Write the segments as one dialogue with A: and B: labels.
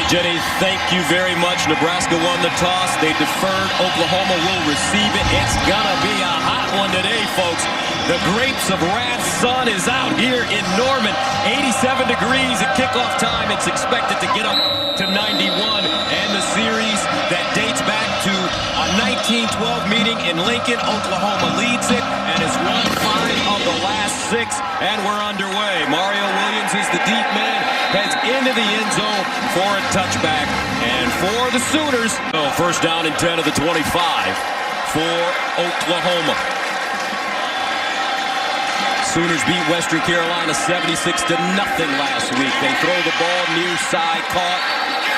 A: Jenny, thank you very much. Nebraska won the toss. They deferred. Oklahoma will receive it. It's gonna be a hot one today, folks. The grapes of wrath's sun is out here in Norman. 87 degrees at kickoff time. It's expected to get up to 91. And the series that dates back to a 1912 meeting in Lincoln, Oklahoma leads it and has won 5 of the last 6. And we're underway. Mario Williams is the deep man. Heads into the end zone for a touchback. And for the Sooners, first down and 10 of the 25 for Oklahoma. Sooners beat Western Carolina 76-0 last week. They throw the ball near side, caught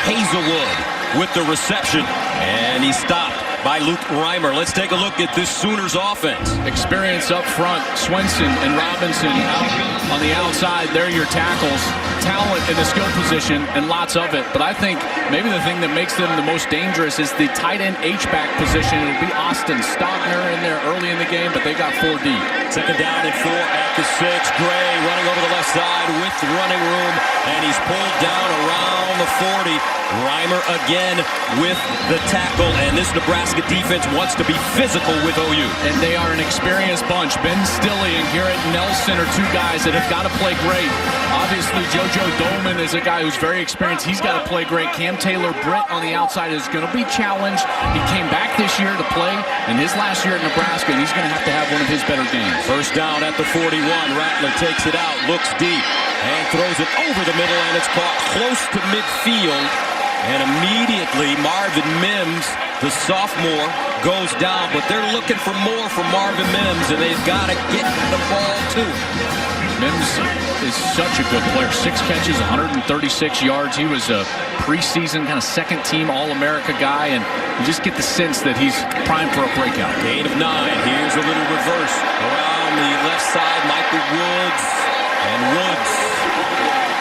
A: Hazelwood with the reception, and he stopped by Luke Reimer. Let's take a look at this Sooners offense.
B: Experience up front. Swenson and Robinson out on the outside. They're your tackles. Talent in the skill position, and lots of it. But I think maybe the thing that makes them the most dangerous is the tight end H-back position. It'll be Austin Stogner in there early in the game, but they got 4 deep.
A: Second down and 4 at the 6. Gray running over the left side with running room, and he's pulled down around the 40. Reimer again with the tackle, and this Nebraska defense wants to be physical with OU.
B: And they are an experienced bunch. Ben Stilley and Garrett Nelson are 2 guys that have got to play great. Obviously, JoJo Dolman is a guy who's very experienced. He's got to play great. Cam Taylor-Britt on the outside is going to be challenged. He came back this year to play in his last year at Nebraska, and he's going to have one of his better games.
A: First down at the 41. Rattler takes it out, looks deep, and throws it over the middle, and it's caught close to midfield. And immediately Marvin Mims, the sophomore, goes down. But they're looking for more from Marvin Mims, and they've got to get the ball to him.
B: Mims is such a good player. 6 catches, 136 yards. He was a preseason kind of second-team All-America guy, and you just get the sense that he's primed for a breakout.
A: Gain of 9. Here's a little reverse around the left side. Michael Woods, and Woods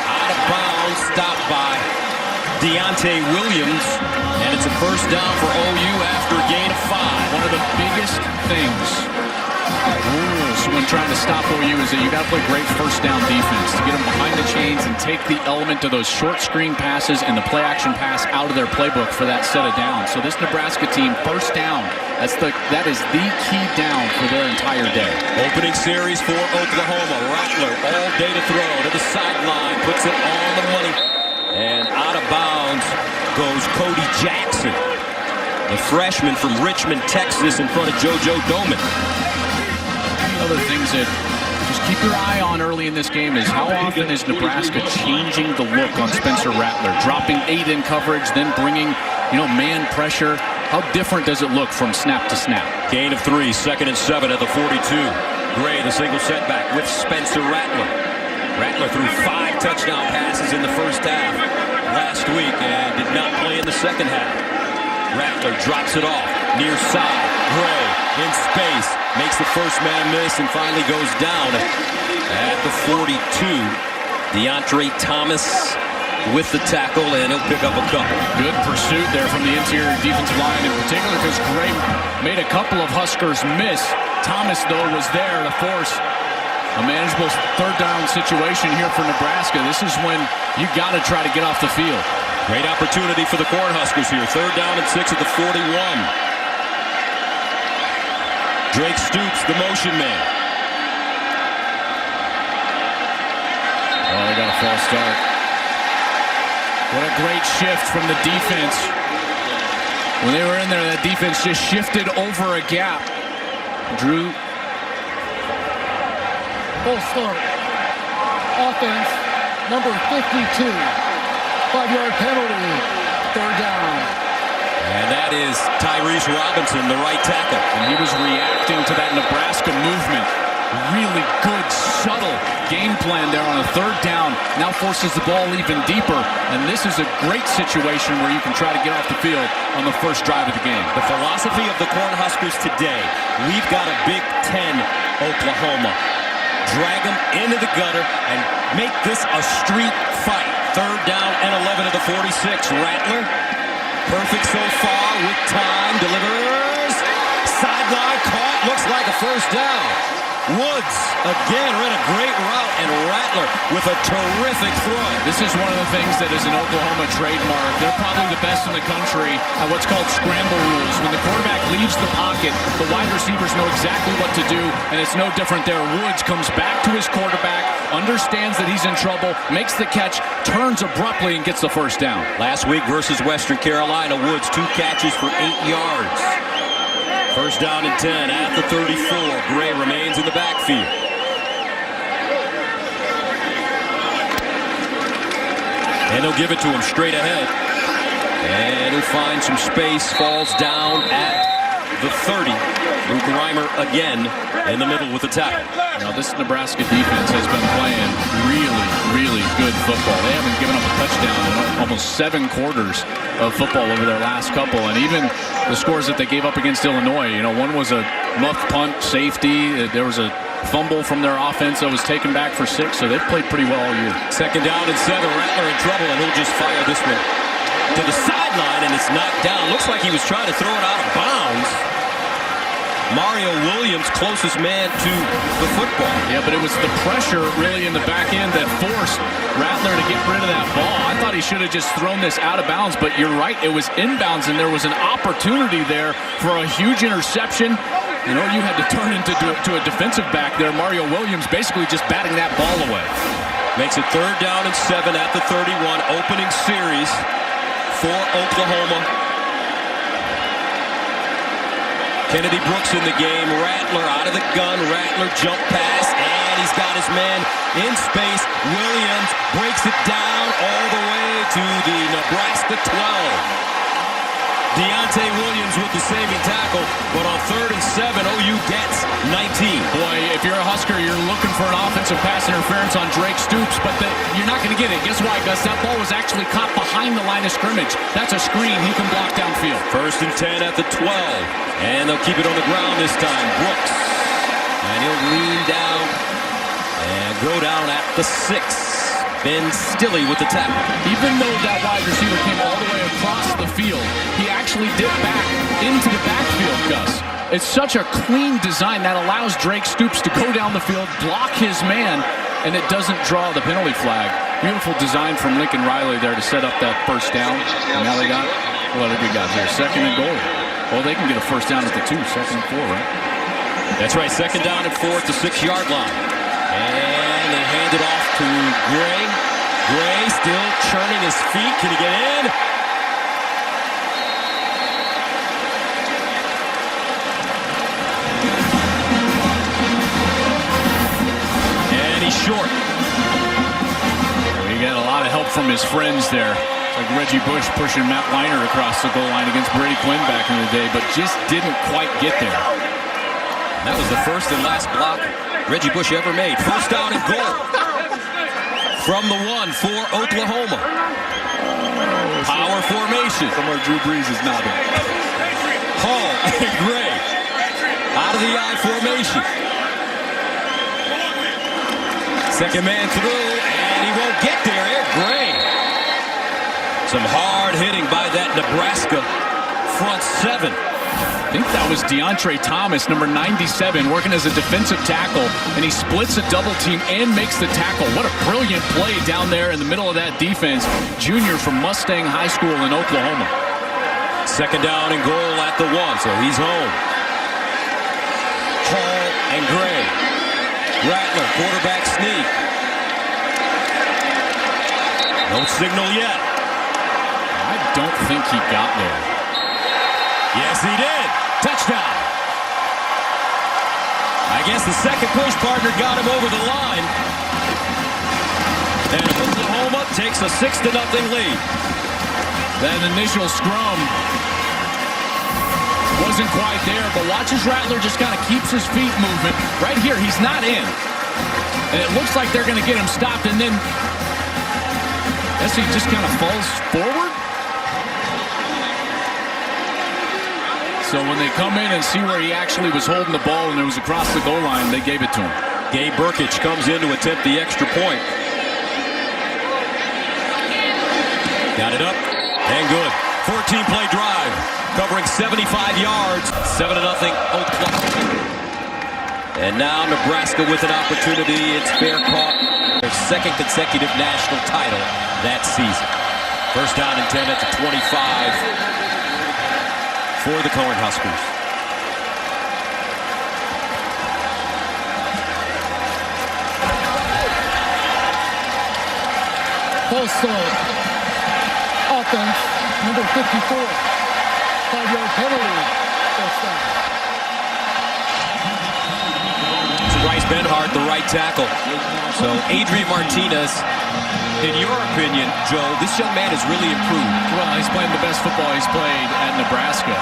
A: out of bounds, stopped by Deontay Williams, and it's a first down for OU after a gain of 5.
B: One of the biggest things rules when trying to stop OU is that you got to play great first down defense to get them behind the chains and take the element of those short screen passes and the play action pass out of their playbook for that set of downs. So this Nebraska team, first down, that is the key down for their entire day.
A: Opening series for Oklahoma. Rattler all day to throw to the sideline, puts it on the money. And out of bounds goes Cody Jackson, the freshman from Richmond, Texas, in front of JoJo Dolman.
B: Other things that just keep your eye on early in this game is how often is Nebraska changing the look on Spencer Rattler, dropping 8 in coverage, then bringing, man pressure. How different does it look from snap to snap?
A: Gain of 3, second and 7 at the 42. Gray, the single setback with Spencer Rattler. Rattler threw 5 touchdown passes in the first half last week and did not play in the second half. Rattler drops it off near side. Gray in space, makes the first man miss, and finally goes down at the 42. DeAndre Thomas with the tackle, and he'll pick up a couple.
B: Good pursuit there from the interior defensive line, in particular because Gray made a couple of Huskers miss. Thomas, though, was there to force a manageable third down situation here for Nebraska. This is when you got to try to get off the field.
A: Great opportunity for the Cornhuskers here. Third down and 6 at the 41. Drake Stoops, the motion man.
B: Oh, they got a false start. What a great shift from the defense. When they were in there, that defense just shifted over a gap. Drew.
C: Full start. Offense, number 52. 5-yard penalty. Third down.
A: And that is Tyrese Robinson, the right tackle.
B: And he was reacting to that Nebraska movement. Really good, subtle game plan there on a third down. Now forces the ball even deeper. And this is a great situation where you can try to get off the field on the first drive of the game.
A: The philosophy of the Cornhuskers today, we've got a Big Ten Oklahoma. Drag them into the gutter and make this a street fight. Third down and 11 at the 46. Rattler, perfect so far with time, delivers. Sideline caught, looks like a first down. Woods again ran a great route, and Rattler with a terrific throw.
B: This is one of the things that is an Oklahoma trademark. They're probably the best in the country at what's called scramble rules. When the quarterback leaves the pocket, the wide receivers know exactly what to do, and it's no different there. Woods comes back to his quarterback, understands that he's in trouble, makes the catch, turns abruptly, and gets the first down.
A: Last week versus Western Carolina, Woods 2 catches for 8 yards. First down and 10 at the 34. Gray remains in the backfield. And they'll give it to him straight ahead. And he'll find some space, falls down at the 30. Luke Reimer again in the middle with the tackle.
B: Now this Nebraska defense has been playing really, really good football. They haven't given up a touchdown in almost 7 quarters of football over their last couple. And even the scores that they gave up against Illinois, one was a muff punt safety. There was a fumble from their offense that was taken back for 6. So they've played pretty well all year.
A: Second down and 7. Rattler in trouble, and he'll just fire this one to the sideline, and it's knocked down. Looks like he was trying to throw it out of bounds. Mario Williams, closest man to the football.
B: Yeah, but it was the pressure really in the back end that forced Rattler to get rid of that ball. I thought he should have just thrown this out of bounds, but you're right, it was inbounds, and there was an opportunity there for a huge interception. You had to turn into a defensive back there. Mario Williams basically just batting that ball away.
A: Makes it 3rd down and 7 at the 31. Opening series for Oklahoma. Kennedy Brooks in the game. Rattler out of the gun. Rattler jump pass, and he's got his man in space. Williams breaks it down all the way to the Nebraska 12. Deontay Williams with the saving tackle, but on 3rd and 7, OU gets 19.
B: Boy, if you're a Husker, you're looking for an offensive pass interference on Drake Stoops, but you're not going to get it. Guess why, Gus? That ball was actually caught behind the line of scrimmage. That's a screen. He can block downfield.
A: 1st and 10 at the 12, and they'll keep it on the ground this time. Brooks, and he'll lean down and go down at the 6. Ben Stille with the tackle.
B: Even though that wide receiver came all the way across the field, he actually dipped back into the backfield, Gus. It's such a clean design that allows Drake Stoops to go down the field, block his man, and it doesn't draw the penalty flag. Beautiful design from Lincoln Riley there to set up that first down. And now they got, what have we got here? 2nd and goal. Well, they can get a first down at the 2, 2nd and 4, right?
A: That's right, 2nd down and 4 at the 6-yard line. And they hand it off to Gray. Gray still churning his feet. Can he get in? And he's short.
B: He got a lot of help from his friends there. Like Reggie Bush pushing Matt Weiner across the goal line against Brady Quinn back in the day, but just didn't quite get there.
A: That was the first and last block Reggie Bush ever made. First down and goal from the 1 for Oklahoma. Power formation.
B: Somewhere Drew Brees is not in.
A: Hall and Gray out of the I formation. Second man through, and he won't get there. Eric Gray. Some hard hitting by that Nebraska front 7.
B: I think that was DeAndre Thomas, number 97, working as a defensive tackle, and he splits a double team and makes the tackle. What a brilliant play down there in the middle of that defense. Junior from Mustang High School in Oklahoma.
A: Second down and goal at the 1, so he's home. Hall and Gray. Rattler, quarterback sneak. No signal yet.
B: I don't think he got there.
A: Yes, he did. Touchdown. I guess the second push partner got him over the line. And Oklahoma takes a 6-0 lead.
B: That initial scrum wasn't quite there, but watch as Rattler just kind of keeps his feet moving. Right here, he's not in. And it looks like they're going to get him stopped, and then he just kind of falls forward. So when they come in and see where he actually was holding the ball and it was across the goal line, they gave it to him.
A: Gabe Burkich comes in to attempt the extra point. Got it up and good. 14-play drive covering 75 yards. 7-0 Oklahoma. And now Nebraska with an opportunity. It's fair caught. Their second consecutive national title that season. First down and 10 at the 25 for the Cornhuskers.
C: Full start. Offense, number 54. 5-yard penalty. First down.
A: Bryce Benhart, the right tackle. So Adrian Martinez, in your opinion, Joe, this young man has really improved.
B: Well, he's playing the best football he's played at Nebraska.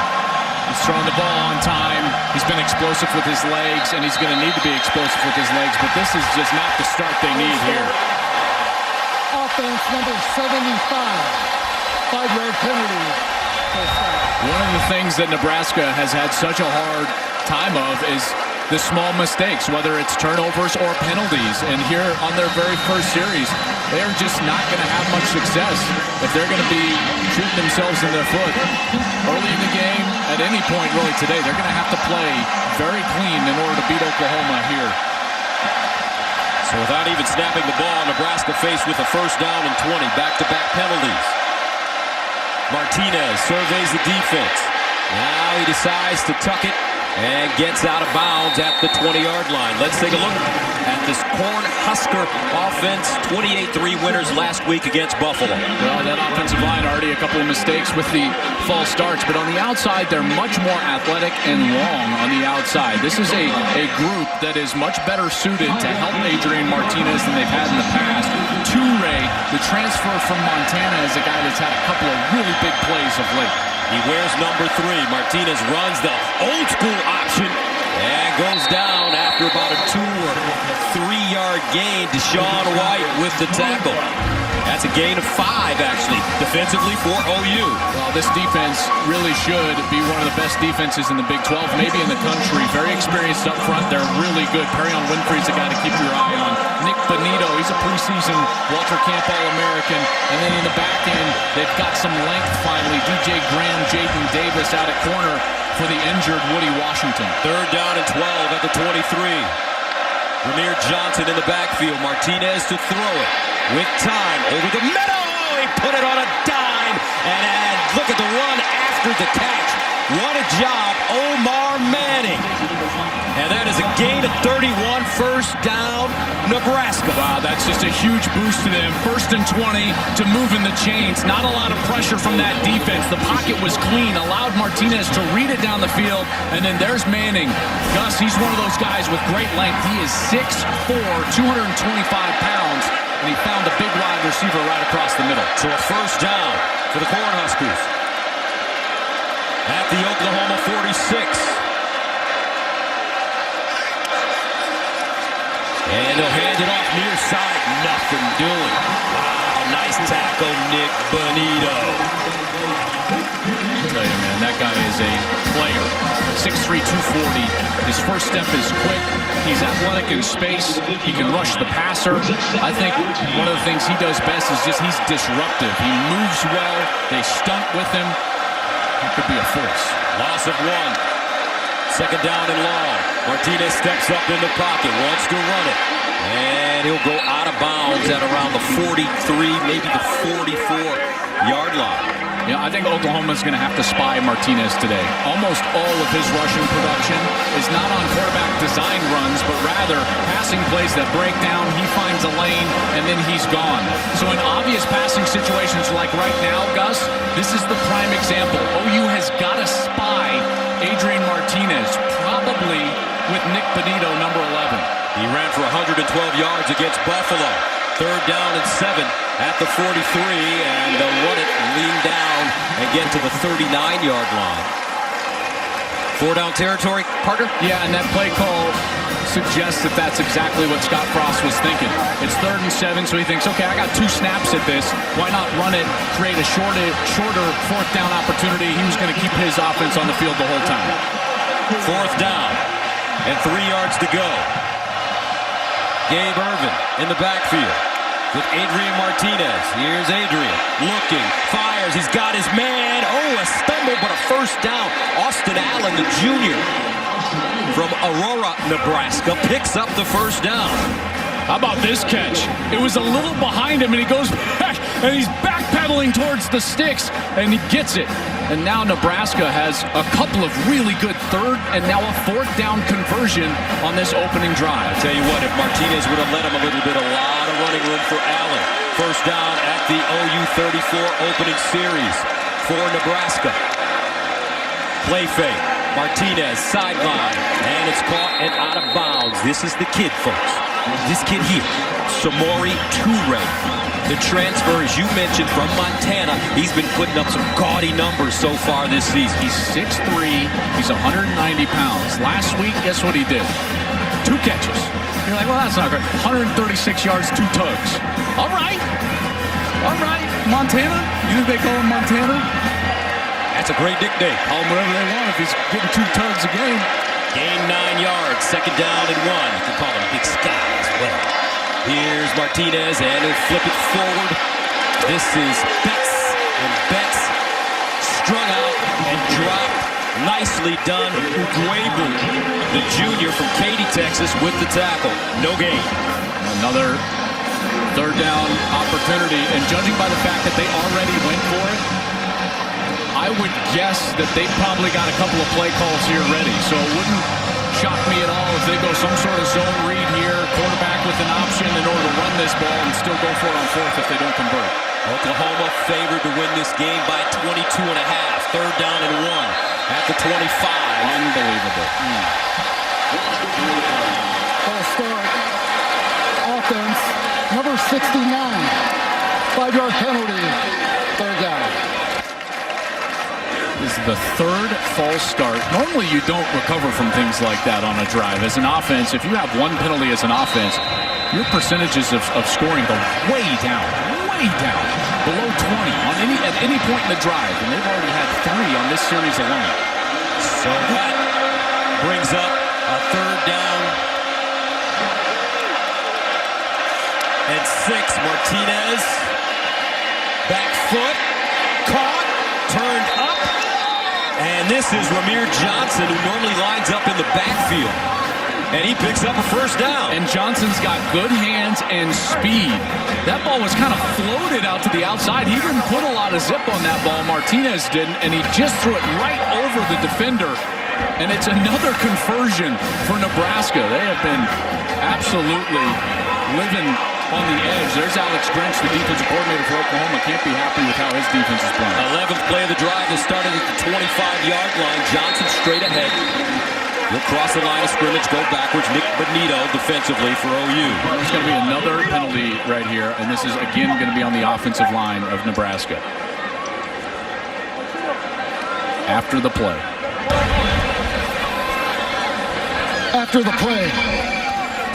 B: He's throwing the ball on time. He's been explosive with his legs, and he's going to need to be explosive with his legs, but this is just not the start they need here.
C: Offense, number 75. 5-yard penalty. First down.
B: One of the things that Nebraska has had such a hard time of is the small mistakes, whether it's turnovers or penalties. And here on their very first series, they're just not going to have much success if they're going to be shooting themselves in the foot early in the game. At any point really today, they're going to have to play very clean in order to beat Oklahoma here.
A: So without even snapping the ball, Nebraska faced with a first down and 20. Back-to-back penalties. Martinez surveys the defense. Now he decides to tuck it and gets out of bounds at the 20-yard line. Let's take a look at this Cornhusker offense. 28-3 winners last week against Buffalo.
B: Well, that offensive line already a couple of mistakes with the false starts, but on the outside, they're much more athletic and long on the outside. This is a group that is much better suited to help Adrian Martinez than they've had in the past. Toure, the transfer from Montana, is a guy that's had a couple of really big plays of late.
A: He wears number 3. Martinez runs the old school option and goes down after about a 2 or 3-yard gain. Deshaun White with the tackle. That's a gain of 5, actually, defensively for OU.
B: Well, this defense really should be one of the best defenses in the Big 12, maybe in the country. Very experienced up front. They're really good. Perrion Winfrey's a guy to keep your eye on. Nick Bonito, he's a preseason Walter Camp All-American. And then in the back end, they've got some length finally. DJ Graham, Jaden Davis out at corner for the injured Woody Washington.
A: Third down and 12 at the 23. Ramir Johnson in the backfield. Martinez to throw it. With time, over the middle, he put it on a dime, and look at the run after the catch. What a job, Omar Manning. And that is a gain of 31, first down, Nebraska.
B: Wow, that's just a huge boost to them. First and 20 to move in the chains. Not a lot of pressure from that defense. The pocket was clean, allowed Martinez to read it down the field, and then there's Manning. Gus, he's one of those guys with great length. He is 6'4", 225 pounds. And he found a big wide receiver right across the middle.
A: So a first down for the Cornhuskers at the Oklahoma 46. And they'll hand it off near side. Nothing doing. Wow, nice tackle, Nick Bonito.
B: I'll tell you, man, that guy is a player. 6'3", 240. His first step is quick. He's athletic in space. He can rush the passer. I think one of the things he does best is just he's disruptive. He moves well. They stunt with him. He could be a force.
A: Loss of 1. Second down and long. Martinez steps up in the pocket, wants to run it. And he'll go out of bounds at around the 43, maybe the 44-yard line.
B: Yeah, I think Oklahoma's going to have to spy Martinez today. Almost all of his rushing production is not on quarterback design runs, but rather passing plays that break down. He finds a lane, and then he's gone. So in obvious passing situations like right now, Gus, this is the prime example. OU has got to spy Adrian Martinez, probably with Nick Bonito, number 11.
A: He ran for 112 yards against Buffalo. Third down and 7 at the 43, and they'll run it, lean down, and get to the 39-yard line. 4-down territory, Parker?
B: Yeah, and that play call suggests that that's exactly what Scott Frost was thinking. It's 3rd and 7, so he thinks, okay, I got 2 snaps at this. Why not run it, create a shorter 4th down opportunity? He was going to keep his offense on the field the whole time.
A: 4th down, and 3 yards to go. Gabe Ervin in the backfield with Adrian Martinez. Here's Adrian looking, fires, he's got his man. Oh, a stumble, but a first down. Austin Allen, the junior, from Aurora, Nebraska, picks up the first down.
B: How about this catch? It was a little behind him, and he goes back, and he's backpedaling towards the sticks, and he gets it. And now Nebraska has a couple of really good third and now a fourth down conversion on this opening drive.
A: I tell you what, if Martinez would have let him a little bit, a lot of running room for Allen. First down at the OU 34 opening series for Nebraska. Play fake. Martinez sideline, and it's caught and out of bounds. This is the kid, folks. This kid here, Samori Toure, the transfer, as you mentioned, from Montana. He's been putting up some gaudy numbers so far this season.
B: He's 6'3", he's 190 pounds. Last week, guess what he did? 2 catches. You're like, well, that's not great. 136 yards, 2 tugs. All right. Montana? You think they call him Montana?
A: That's a great nickname.
B: Call him whatever they want if he's getting 2 tugs a game.
A: Gain 9 yards, second down and 1. You can call him Big Sky as well. Here's Martinez, and he'll flip it forward. This is Betts, and Betts strung out and dropped. Nicely done. Uguebu, the junior from Katy, Texas, with the tackle. No gain.
B: Another third down opportunity, and judging by the fact that they already went for it, I would guess that they probably got a couple of play calls here ready, so it wouldn't shock me at all if they go some sort of zone read here, quarterback with an option in order to run this ball and still go for it on fourth if they don't convert.
A: Oklahoma favored to win this game by 22.5. Third down and 1 at the 25.
B: Unbelievable.
C: False start. Offense, number 69. 5-yard penalty. Third down.
B: This is the third false start. Normally you don't recover from things like that on a drive. As an offense, if you have one penalty as an offense, your percentages of scoring go way down, below 20 at any point in the drive. And they've already had 3 on this series alone.
A: So that brings up a third down and 6. Martinez, back foot, caught, turned up. And this is Ramir Johnson, who normally lines up in the backfield. And he picks up a first down.
B: And Johnson's got good hands and speed. That ball was kind of floated out to the outside. He didn't put a lot of zip on that ball. Martinez didn't, and he just threw it right over the defender. And it's another conversion for Nebraska. They have been absolutely living on the edge. There's Alex Grinch, the defensive coordinator for Oklahoma. Can't be happy with how his defense is playing.
A: 11th play of the drive that started at the 25-yard line. Johnson straight ahead. He'll cross the line of scrimmage, go backwards. Nick Bonito defensively for OU.
B: There's going to be another penalty right here, and this is again going to be on the offensive line of Nebraska. After the play.
C: After the play.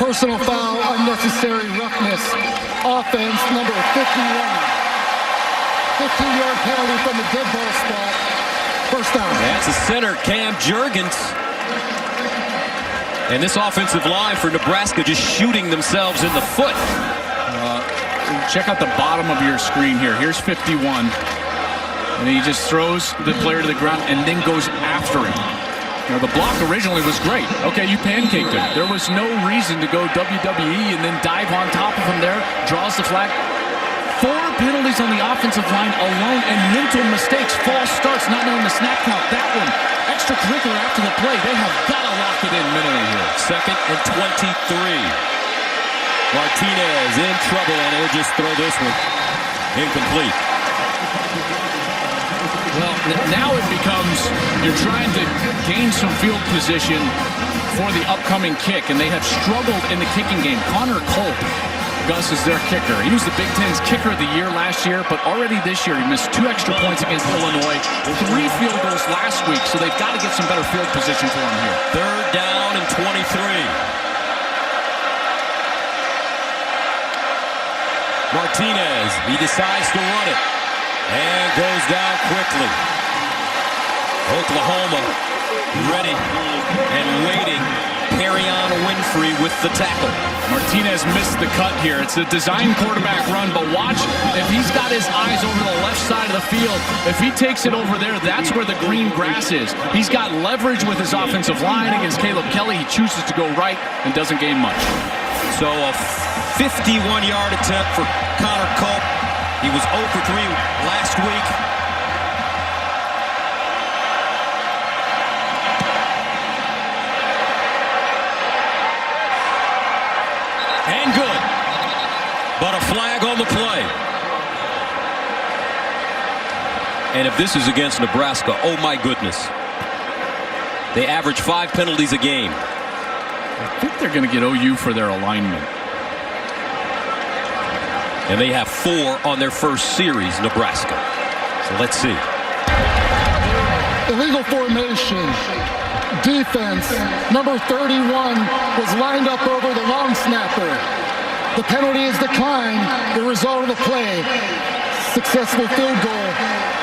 C: Personal foul, unnecessary roughness. Offense, number 51. 15-yard penalty from the dead ball spot. First down.
A: That's the center, Cam Jurgens. And this offensive line for Nebraska just shooting themselves in the foot.
B: Check out the bottom of your screen here. Here's 51. And he just throws the player to the ground and then goes after him. You know, the block originally was great. Okay, you pancaked him. There was no reason to go WWE and then dive on top of him there. Draws the flag. 4 penalties on the offensive line alone, and mental mistakes, false starts, not knowing the snap count. That one, extracurricular after the play. They have got to lock it in mentally here.
A: Second and 23. Martinez in trouble, and he'll just throw this one incomplete.
B: Well, now it becomes you're trying to gain some field position for the upcoming kick, and they have struggled in the kicking game. Connor Culp, Gus, is their kicker. He was the Big Ten's kicker of the year last year, but already this year he missed 2 extra points against Illinois, 3 field goals last week, so they've got to get some better field position for him here.
A: Third down and 23. Martinez, he decides to run it. And goes down quickly. Oklahoma ready and waiting Carry-on Winfrey with the tackle.
B: Martinez missed the cut here. It's a design quarterback run, but watch, if he's got his eyes over the left side of the field, if he takes it over there, that's where the green grass is. He's got leverage with his offensive line against Caleb Kelly. He chooses to go right and doesn't gain much.
A: So a 51-yard attempt for Connor Culp. He was 0 for 3 last week. And good. But a flag on the play. And if this is against Nebraska, oh my goodness. They average 5 penalties a game.
B: I think they're going to get OU for their alignment.
A: And they have 4 on their first series, Nebraska. So let's see.
C: Illegal formation. Defense, number 31 was lined up over the long snapper. The penalty is declined. The result of the play, successful field goal.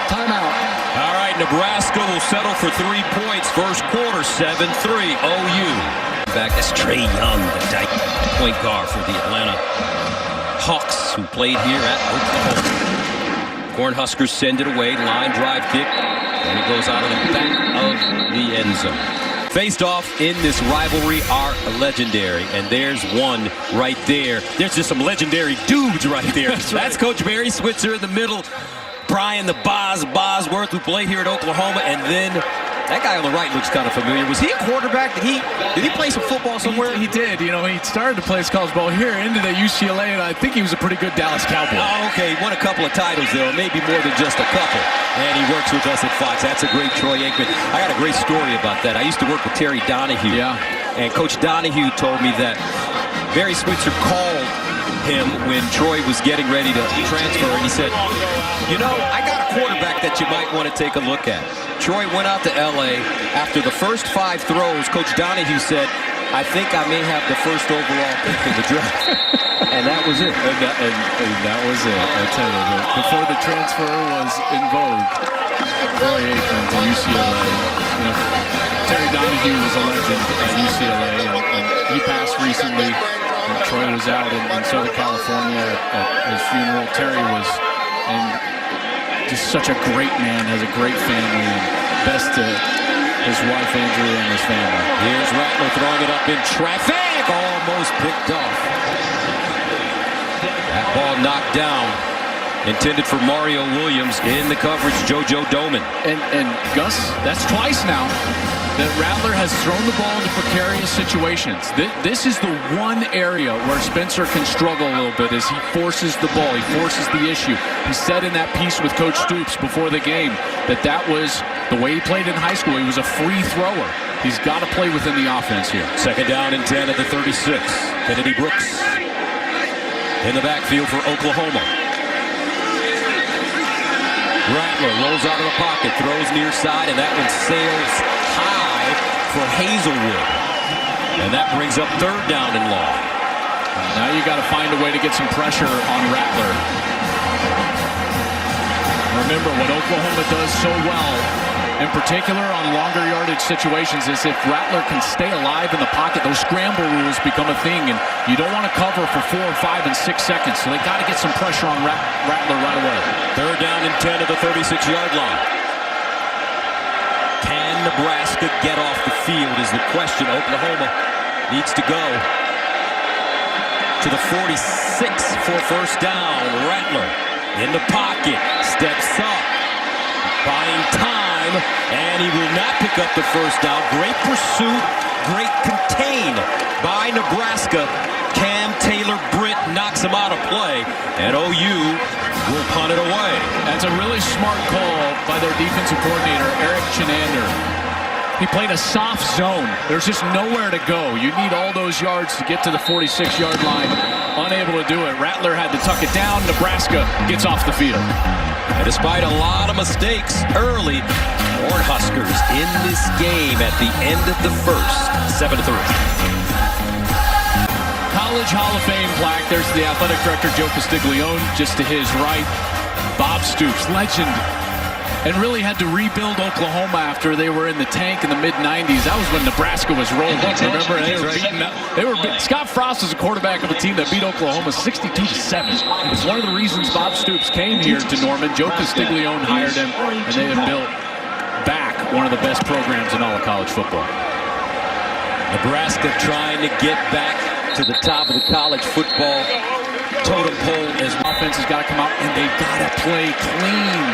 C: Timeout.
A: All right, Nebraska will settle for 3 points. First quarter, 7-3, OU. In fact, that's Trey Young, the point guard for the Atlanta Hawks, who played here at Oklahoma. Cornhuskers send it away, line drive kick, and it goes out of the back of the end zone. Faced off in this rivalry are legendary, and there's one right there. There's just some legendary dudes right there. That's Coach Barry Switzer in the middle. Brian the Bosworth, who played here at Oklahoma, and then that guy on the right looks kind of familiar. Was he a quarterback? Did he play some football somewhere?
B: He did. You know, he started to play his college ball here, ended at UCLA, and I think he was a pretty good Dallas Cowboy.
A: Oh, okay. Won a couple of titles, though, maybe more than just a couple. And he works with us at Fox. That's a great Troy Aikman. I got a great story about that. I used to work with Terry Donahue.
B: Yeah.
A: And Coach Donahue told me that Barry Switzer called him when Troy was getting ready to transfer, and he said, you know, I got a quarterback that you might want to take a look at. Troy went out to L.A. After the first 5 throws, Coach Donahue said, I think I may have the first overall pick in the draft. And that was it.
B: And that was it. I tell you, before the transfer was in vogue, Troy Aikman to UCLA. You know, Terry Donahue was a legend at UCLA, and he passed recently. And Troy was out in Southern California at his funeral. Terry was just such a great man, has a great family, and best to his wife Andrea and his family.
A: Here's Rattler throwing it up in traffic, almost picked off. That ball knocked down, intended for Mario Williams. In the coverage, JoJo Doman.
B: And Gus, that's twice now that Rattler has thrown the ball into precarious situations. This is the one area where Spencer can struggle a little bit, as he forces the ball, he forces the issue. He said in that piece with Coach Stoops before the game that was the way he played in high school. He was a free thrower. He's got to play within the offense here.
A: Second down and 10 at the 36. Kennedy Brooks in the backfield for Oklahoma. Rattler rolls out of the pocket, throws near side, and that one sails high for Hazelwood. And that brings up 3rd down and long.
B: Now you got to find a way to get some pressure on Rattler. Remember, what Oklahoma does so well, in particular on longer yardage situations, is if Rattler can stay alive in the pocket, those scramble rules become a thing, and you don't want to cover for 4, 5, and 6 seconds, so they got to get some pressure on Rattler right away.
A: 3rd down and 10 at the 36-yard line. Can Nebraska get off the field is the question. Oklahoma needs to go to the 46 for first down. Rattler in the pocket, steps up, buying time, and he will not pick up the first down. Great pursuit, great contain by Nebraska. Cam Taylor-Britt knocks him out of play, and OU will punt it away.
B: That's a really smart call by their defensive coordinator, Eric Chinander. He played a soft zone. There's just nowhere to go. You need all those yards to get to the 46-yard line. Unable to do it. Rattler had to tuck it down. Nebraska gets off the field.
A: And despite a lot of mistakes early, Cornhuskers in this game at the end of the first, 7-3.
B: College Hall of Fame plaque. There's the athletic director, Joe Castiglione, just to his right. Bob Stoops, legend and really had to rebuild Oklahoma after they were in the tank in the mid-90s. That was when Nebraska was rolling. Remember, Scott Frost was a quarterback of a team that beat Oklahoma 62-7. It's one of the reasons Bob Stoops came here to Norman. Joe Castiglione hired him, and they have built back one of the best programs in all of college football.
A: Nebraska trying to get back to the top of the college football totem pole as
B: offense has got to come out, and they've got to play clean.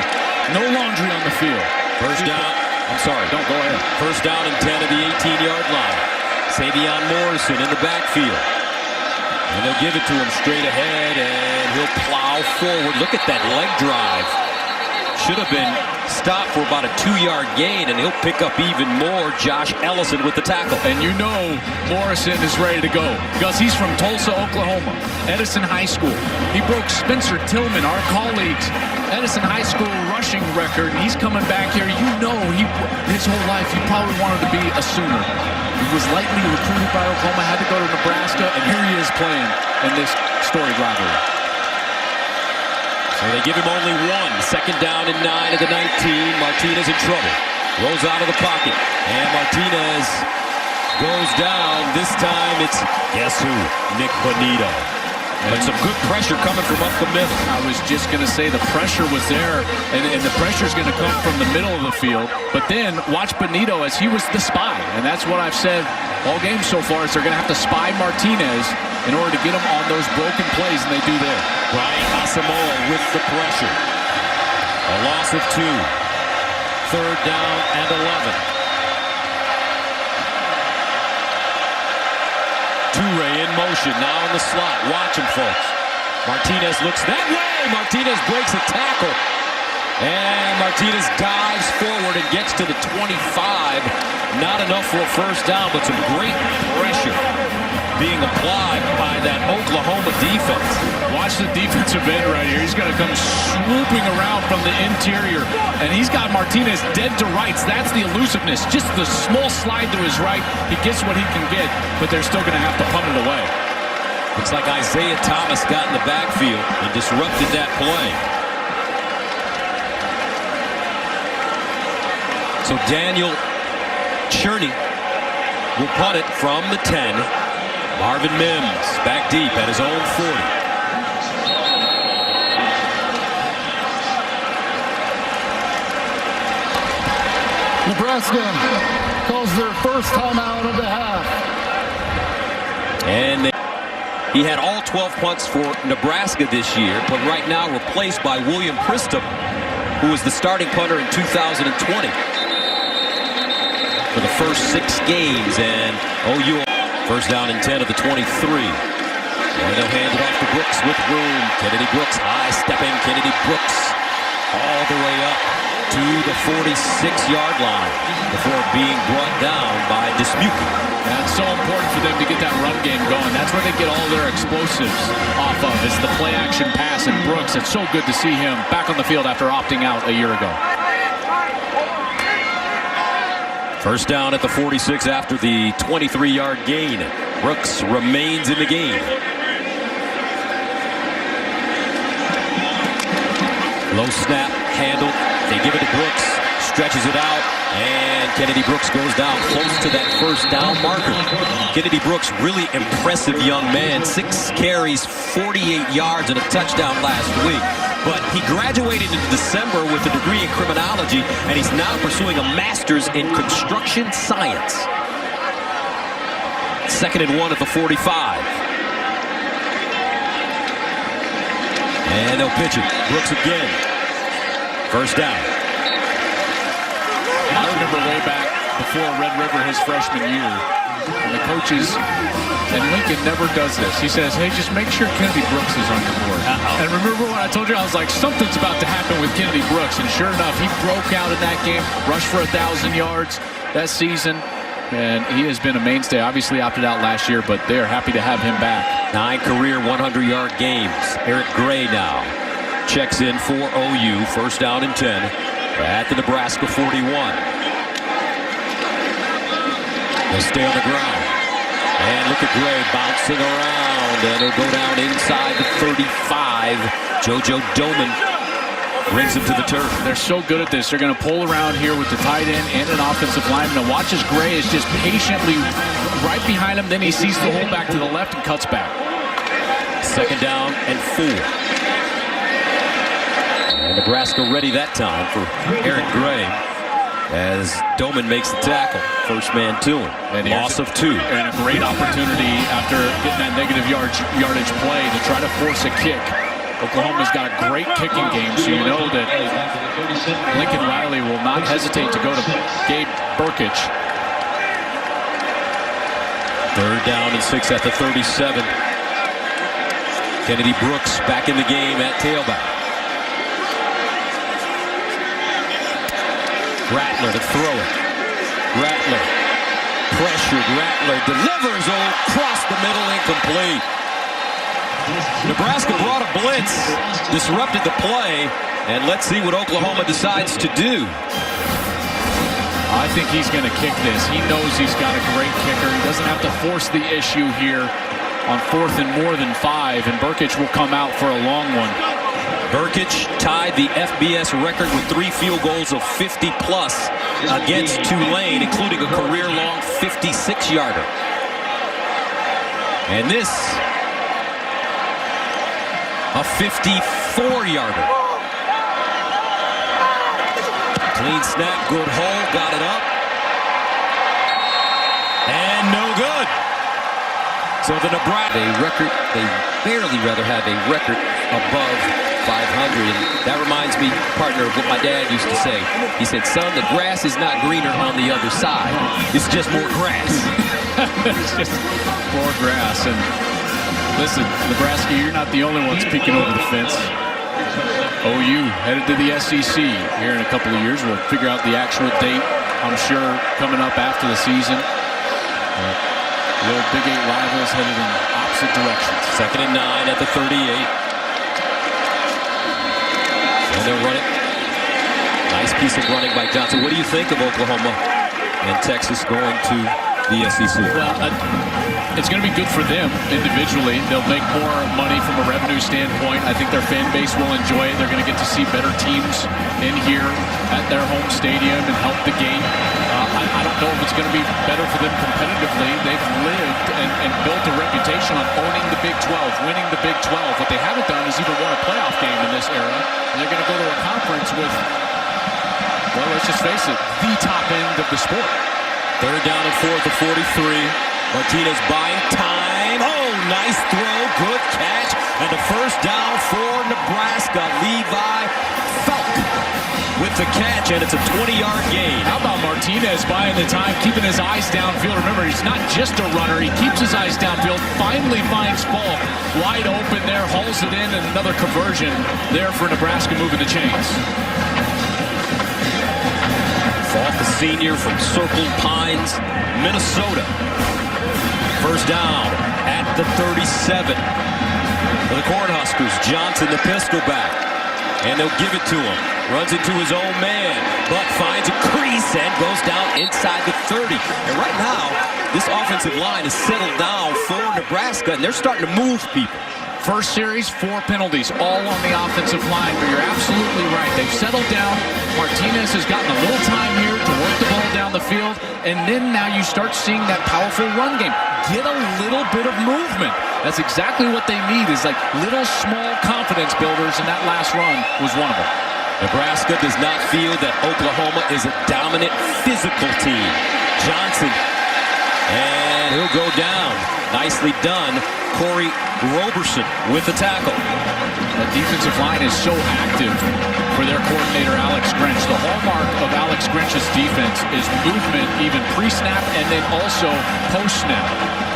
B: No laundry on the field.
A: First down. I'm sorry.
B: Don't go ahead.
A: First down and 10 at the 18-yard line. Savion Morrison in the backfield. And they'll give it to him straight ahead, and he'll plow forward. Look at that leg drive. Should have been stopped for about a 2-yard gain, and he'll pick up even more. Josh Ellison with the tackle.
B: And you know Morrison is ready to go because he's from Tulsa, Oklahoma, Edison High School. He broke Spencer Tillman, our colleagues, Edison High School rushing record. And he's coming back here. You know, his whole life he probably wanted to be a Sooner. He was lightly recruited by Oklahoma, had to go to Nebraska, and here he is playing in this storied rivalry.
A: So they give him only one. Second down and 9 at the 19. Martinez in trouble. Rolls out of the pocket. And Martinez goes down. This time it's, guess who? Nick Bonito. But some good pressure coming from up the middle.
B: I was just going to say the pressure was there, and the pressure is going to come from the middle of the field. But then watch Bonito as he was the spy. And that's what I've said all game so far is they're going to have to spy Martinez in order to get him on those broken plays, and they do there.
A: Brian Asamoah with the pressure. A loss of 2. Third down and 11. Toure in motion, now in the slot. Watch him, folks. Martinez looks that way. Martinez breaks a tackle. And Martinez dives forward and gets to the 25. Not enough for a first down, but some great pressure being applied by that Oklahoma defense.
B: Watch the defensive end right here. He's going to come swooping around from the interior, and he's got Martinez dead to rights. That's the elusiveness. Just the small slide to his right. He gets what he can get, but they're still going to have to punt it away.
A: Looks like Isaiah Thomas got in the backfield and disrupted that play. So Daniel Cherney will punt it from the 10. Marvin Mims back deep at his own 40.
C: Nebraska calls their first timeout of the half.
A: And he had all 12 punts for Nebraska this year, but right now replaced by William Pristum, who was the starting punter in 2020 for the first 6 games. And OU first down and 10 of the 23. And they'll hand it off to Brooks with room. Kennedy Brooks, high stepping Kennedy Brooks all the way up to the 46-yard line before being brought down by Dismuke.
B: That's so important for them to get that run game going. That's where they get all their explosives off of. It's the play action pass, and Brooks, it's so good to see him back on the field after opting out a year ago.
A: First down at the 46 after the 23-yard gain. Brooks remains in the game. Low snap, handled. They give it to Brooks, stretches it out, and Kennedy Brooks goes down close to that first down marker. Kennedy Brooks, really impressive young man. 6 carries, 48 yards, and a touchdown last week. But he graduated in December with a degree in criminology, and he's now pursuing a master's in construction science. Second and 1 at the 45. And they'll pitch it. Brooks again. First down.
B: I remember way back before Red River his freshman year, and the coaches, and Lincoln never does this. He says, hey, just make sure Kennedy Brooks is on your board. And remember when I told you, I was like, something's about to happen with Kennedy Brooks. And sure enough, he broke out in that game, rushed for 1,000 yards that season. And he has been a mainstay. Obviously opted out last year, but they are happy to have him back.
A: 9 career 100-yard games. Eric Gray now checks in for OU. First down and 10 at the Nebraska 41. They'll stay on the ground. And look at Gray bouncing around. And he'll go down inside the 35. JoJo Doman brings him to the turf.
B: They're so good at this. They're going to pull around here with the tight end and an offensive lineman. Now watch as Gray is just patiently right behind him. Then he sees the hole back to the left and cuts back.
A: 2nd down and 4. And Nebraska ready that time for Eric Gray as Doman makes the tackle. First man to him. And loss of 2.
B: And a great opportunity after getting that negative yardage play to try to force a kick. Oklahoma's got a great kicking game, so you know that Lincoln Riley will not hesitate to go to Gabe Burkich.
A: 3rd down and 6 at the 37. Kennedy Brooks back in the game at tailback. Rattler to throw it. Rattler. Pressured. Rattler delivers across the middle, incomplete. Nebraska brought a blitz, disrupted the play, and let's see what Oklahoma decides to do.
B: I think he's going to kick this. He knows he's got a great kicker. He doesn't have to force the issue here on 4th and more than 5, and Burkich will come out for a long one.
A: Burkich tied the FBS record with 3 field goals of 50-plus against Tulane, including a career-long 56-yarder. And this, a 54-yarder. Clean snap, good hole, got it up. And no good. So the Nebraska they barely have a record above 500. And that reminds me, partner, of what my dad used to say. He said, son, the grass is not greener on the other side. It's just more grass.
B: It's just more grass. And listen, Nebraska, you're not the only ones peeking over the fence. OU headed to the SEC here in a couple of years. We'll figure out the actual date, I'm sure, coming up after the season. Little Big 8 rivals headed in opposite directions.
A: 2nd and 9 at the 38. And they'll run it. Nice piece of running by Johnson. What do you think of Oklahoma and Texas going to the SEC?
B: Well, it's going to be good for them individually. They'll make more money from a revenue standpoint. I think their fan base will enjoy it. They're going to get to see better teams in here at their home stadium and help the game. I don't know if it's going to be better for them competitively. They've lived and built a reputation on owning the Big 12, winning the Big 12. What they haven't done is even won a playoff game in this era. And they're going to go to a conference with, well, let's just face it, the top end of the sport.
A: 3rd down and 4 at the 43. Martinez buying time. Oh, nice throw. Good catch. And the first down for Nebraska. Levi Felk with the catch, and it's a 20-yard gain.
B: How about Martinez buying the time, keeping his eyes downfield? Remember, he's not just a runner. He keeps his eyes downfield, finally finds Falk wide open there, hauls it in, and another conversion there for Nebraska moving the chains.
A: Falk, the senior from Circle Pines, Minnesota. First down at the 37. For the Cornhuskers, Johnson, the pistol back. And they'll give it to him. Runs into his own man, but finds a crease and goes down inside the 30. And right now, this offensive line is settled down for Nebraska, and they're starting to move people.
B: First series, 4 penalties, all on the offensive line, but you're absolutely right. They've settled down. Martinez has gotten a little time here to work the ball down the field, and then now you start seeing that powerful run game. Get a little bit of movement. That's exactly what they need, is like little small confidence builders, and that last run was one of them.
A: Nebraska does not feel that Oklahoma is a dominant physical team. Johnson, and he'll go down. Nicely done. Corey Roberson with the tackle.
B: The defensive line is so active for their coordinator, Alex Grinch. The hallmark of Alex Grinch's defense is movement, even pre-snap and then also post-snap.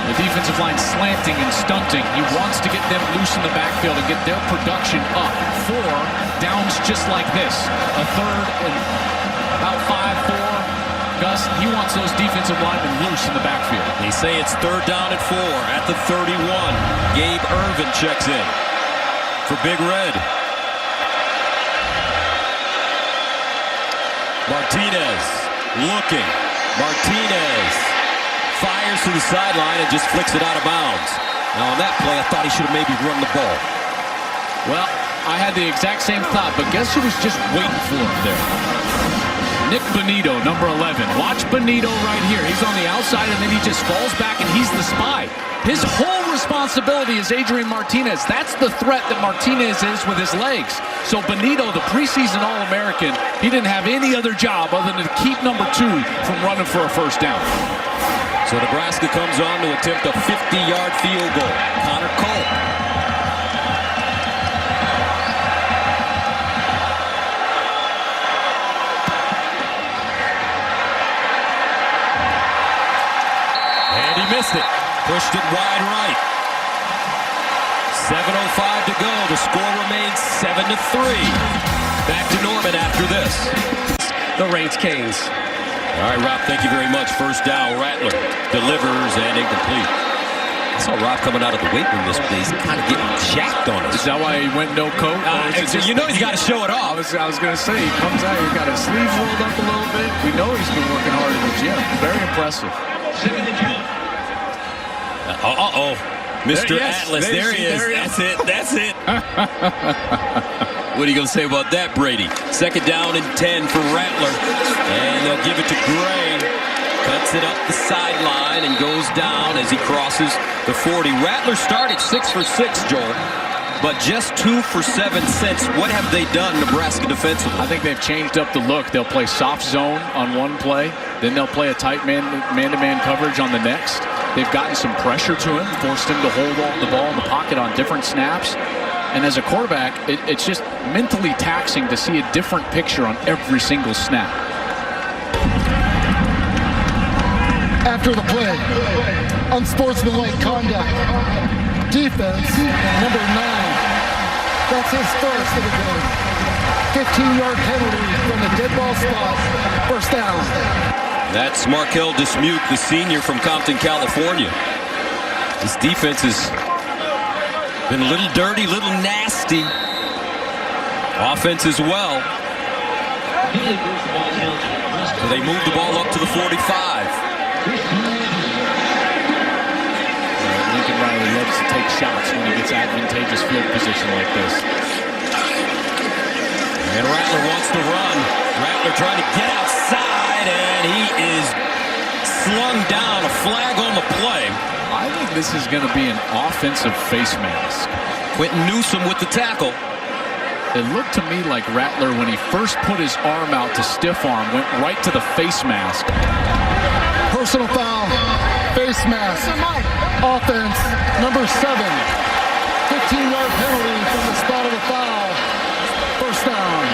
B: The defensive line slanting and stunting. He wants to get them loose in the backfield and get their production up for downs just like this. A 3rd and about 5-4. Gus, he wants those defensive linemen loose in the backfield.
A: They say it's 3rd down and 4 at the 31. Gabe Irvin checks in for Big Red. Martinez looking. Martinez fires to the sideline and just flicks it out of bounds. Now on that play, I thought he should have maybe run the ball.
B: Well, I had the exact same thought, but guess who was just waiting for him there? Nick Bonito, number 11. Watch Bonito right here. He's on the outside, and then he just falls back, and he's the spy. His whole responsibility is Adrian Martinez. That's the threat that Martinez is with his legs. So Bonito, the preseason All-American, he didn't have any other job other than to keep number 2 from running for a first down.
A: So Nebraska comes on to attempt a 50-yard field goal. Connor Cole. And he missed it. Pushed it wide right. 7:05 to go. The score remains 7-3. Back to Norman after this.
D: The Reigns Canes.
A: All right, Rob, thank you very much. First down, Rattler delivers and incomplete. I saw Rob coming out of the weight room this day. He's kind of getting jacked on us.
B: Is that why he went no coat?
A: You know he's got to show it off.
B: I was going to say, he comes out, he's got his sleeves rolled up a little bit. We know he's been working hard in the gym. Very impressive.
A: Uh-oh. Mr.
B: Yes,
A: Atlas, there he is. That's it. What are you going to say about that, Brady? Second down and 10 for Rattler. And they'll give it to Gray. Cuts it up the sideline and goes down as he crosses the 40. Rattler started 6 for 6, Joel, but just 2 for 7 since. What have they done, Nebraska defensively?
B: I think they've changed up the look. They'll play soft zone on one play. Then they'll play a tight man-to-man coverage on the next. They've gotten some pressure to him, forced him to hold the ball in the pocket on different snaps. And as a quarterback, it's just mentally taxing to see a different picture on every single snap.
C: After the play, unsportsmanlike conduct. Defense, number 9. That's his first of the game. 15-yard penalty from the dead ball spot. First down.
A: That's Markel Dismuke, the senior from Compton, California. This defense has been a little dirty, a little nasty. Offense as well. So they move the ball up to the 45.
B: Lincoln Riley loves to take shots when he gets advantageous field position like this.
A: And Rattler wants to run. Rattler trying to get outside, and he is slung down. A flag on the play.
B: I think this is going to be an offensive face mask.
A: Quentin Newsom with the tackle.
B: It looked to me like Rattler, when he first put his arm out to stiff arm, went right to the face mask.
C: Personal foul, face mask, offense, number 7. 15-yard penalty from the spot of the foul. First down.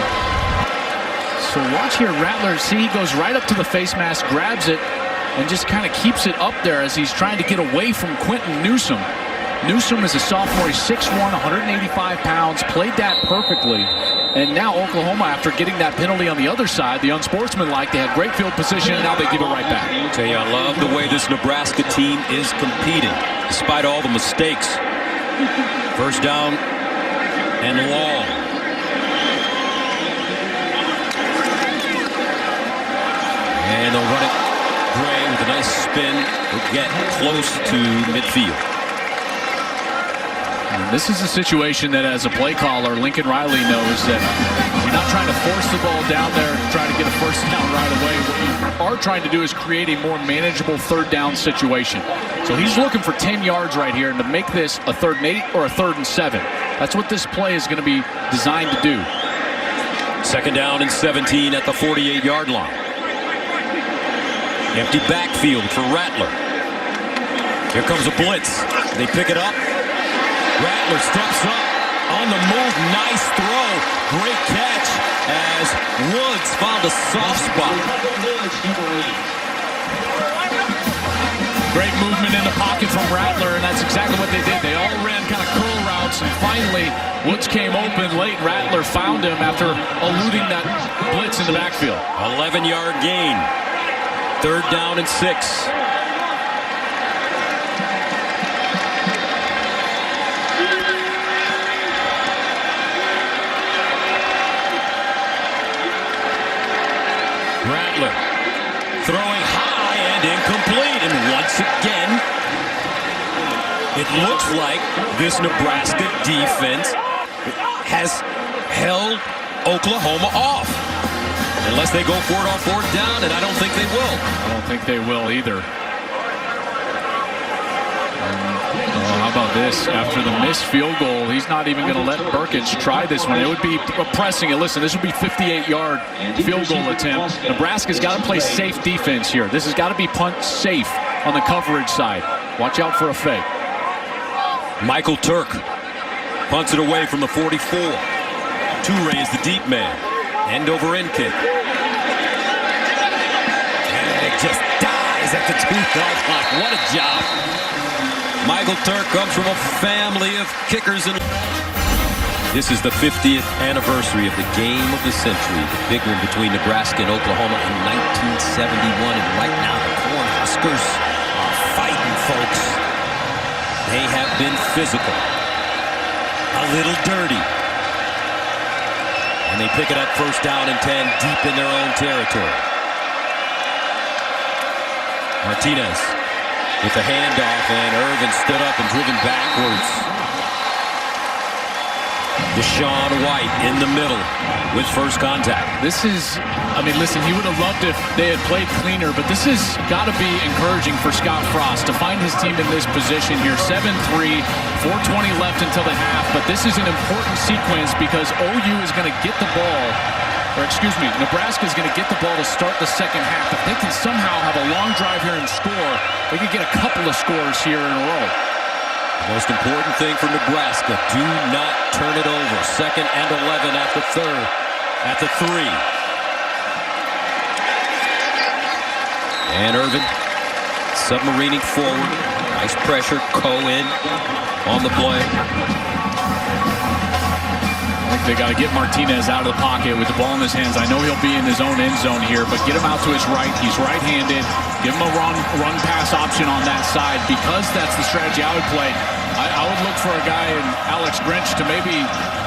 B: So watch here, Rattler, see he goes right up to the face mask, grabs it, and just kind of keeps it up there as he's trying to get away from Quentin Newsom. Newsom is a sophomore, he's 6'1", 185 pounds, played that perfectly. And now Oklahoma, after getting that penalty on the other side, the unsportsmanlike, they had great field position, and now they give it right back.
A: I tell you, I love the way this Nebraska team is competing, despite all the mistakes. First down and long. And they'll run it. Gray with a nice spin will get close to midfield.
B: And this is a situation that, as a play caller, Lincoln Riley knows that you're not trying to force the ball down there, trying to get a first down right away. What you are trying to do is create a more manageable third down situation. So he's looking for 10 yards right here, and to make this a 3rd and 8 or a 3rd and 7. That's what this play is going to be designed to do.
A: Second down and 17 at the 48-yard line. Empty backfield for Rattler. Here comes a blitz. They pick it up. Rattler steps up on the move. Nice throw. Great catch as Woods found a soft spot.
B: Great movement in the pocket from Rattler, and that's exactly what they did. They all ran kind of curl routes, and finally Woods came open late. Rattler found him after eluding that blitz in the backfield.
A: 11-yard gain. 3rd down and 6. Rattler throwing high and incomplete. And once again, it looks like this Nebraska defense has held Oklahoma off. Unless they go for it on fourth down, and I don't think they will.
B: I don't think they will either. How about this? After the missed field goal, he's not even going to let Burkett try this one. It would be pressing it. Listen, this would be 58-yard field goal attempt. Nebraska's got to play safe defense here. This has got to be punt safe on the coverage side. Watch out for a fake.
A: Michael Turk punts it away from the 44. Toure is the deep man. End over end kick. And it just dies at the 2-yard line. What a job. Michael Turk comes from a family of kickers. This is the 50th anniversary of the game of the century, the big one between Nebraska and Oklahoma in 1971. And right now the Cornhuskers are fighting, folks. They have been physical, a little dirty. And they pick it up first down and 10 deep in their own territory. Martinez with the handoff, and Irvin stood up and driven backwards. Deshaun White in the middle with first contact.
B: This is, I mean, listen, he would have loved if they had played cleaner, but this has got to be encouraging for Scott Frost to find his team in this position here. 7-3, 4:20 left until the half, but this is an important sequence because OU is going to get the ball, or excuse me, Nebraska is going to get the ball to start the second half. If they can somehow have a long drive here and score, they could get a couple of scores here in a row.
A: The most important thing for Nebraska, do not turn it over. 2nd and 11 at the 3. And Irvin submarining forward. Nice pressure. Cohen on the play.
B: I think they got to get Martinez out of the pocket with the ball in his hands. I know he'll be in his own end zone here, but get him out to his right. He's right-handed. Give him a run pass option on that side because that's the strategy I would play. I would look for a guy in Alex Grinch to maybe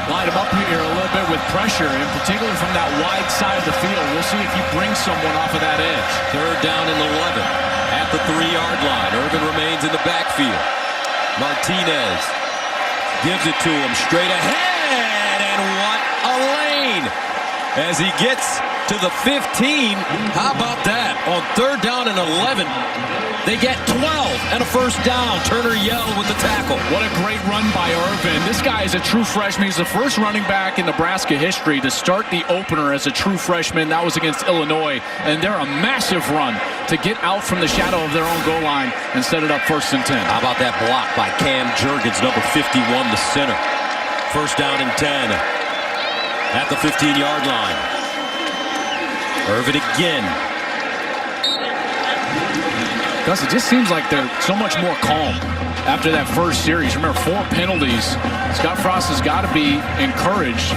B: line him up here a little bit with pressure, in particular from that wide side of the field. We'll see if he brings someone off of that edge.
A: 3rd down and 11 at the 3-yard line. Irvin remains in the backfield. Martinez gives it to him straight ahead, and what a lane as he gets to the 15. How about that? On 3rd down and 11, they get 12 and a first down. Turner yelled with the tackle.
B: What a great run by Irvin. This guy is a true freshman. He's the first running back in Nebraska history to start the opener as a true freshman. That was against Illinois. And they're a massive run to get out from the shadow of their own goal line and set it up 1st and 10.
A: How about that block by Cam Jurgens, number 51, the center. 1st down and 10 at the 15-yard line. Irvin again.
B: Gus, it just seems like they're so much more calm after that first series. Remember, 4 penalties. Scott Frost has got to be encouraged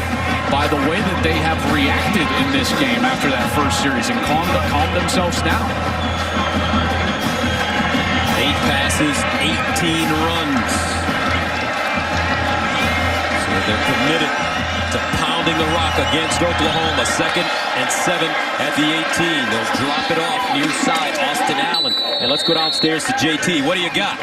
B: by the way that they have reacted in this game after that first series and calmed themselves down.
A: 8 passes, 18 runs. So they're committed to pounding the rock against Oklahoma. 2nd and 7 at the 18. They'll drop it off near side. Austin Allen. And let's go downstairs to JT. What do you got?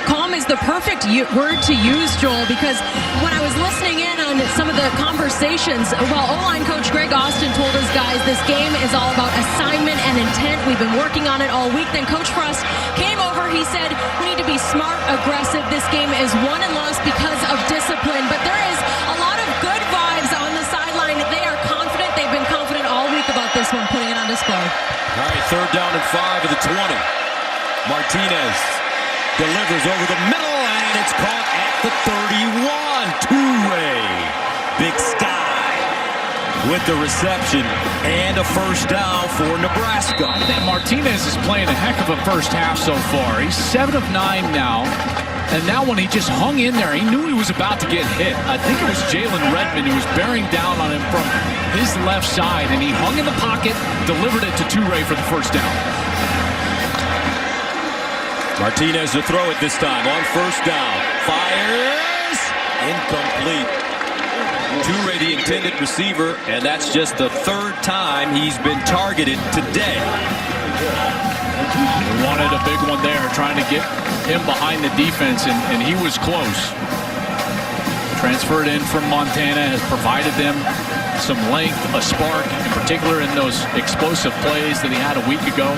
E: Calm is the perfect word to use, Joel, because when I was listening in on some of the conversations, well, O-line coach Greg Austin told his guys this game is all about assignment and intent. We've been working on it all week. Then Coach Frost came over. He said we need to be smart, aggressive. This game is won and lost because of discipline, but there is a lot of good vibes on the sideline. They are confident. They've been confident all week about this one, putting it on display.
A: All right, 3rd down and 5 at the 20. Martinez delivers over the middle, and it's caught at the 31. Toure, Big Sky with the reception and a first down for Nebraska.
B: And Martinez is playing a heck of a first half so far. He's 7 of 9 now. And now when he just hung in there, he knew he was about to get hit. I think it was Jalen Redmond who was bearing down on him from his left side, and he hung in the pocket, delivered it to Toure for the first down.
A: Martinez to throw it this time on 1st down. Fires. Incomplete. Toure, the intended receiver, and that's just the 3rd time he's been targeted today.
B: They wanted a big one there, trying to get him behind the defense, and he was close. Transferred in from Montana, has provided them some length, a spark, in particular in those explosive plays that he had a week ago.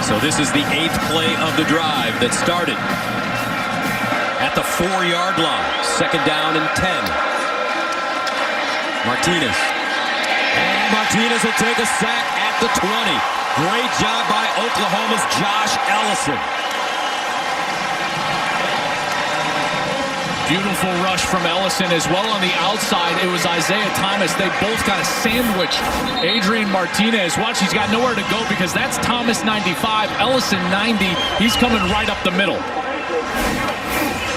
A: So this is the 8th play of the drive that started at the 4-yard line. 2nd down and 10. Martinez. And Martinez will take a sack at the 20. Great job by Oklahoma's Josh Ellison.
B: Beautiful rush from Ellison as well on the outside. It was Isaiah Thomas. They both got a sandwich. Adrian Martinez, watch, he's got nowhere to go because that's Thomas 95, Ellison 90. He's coming right up the middle.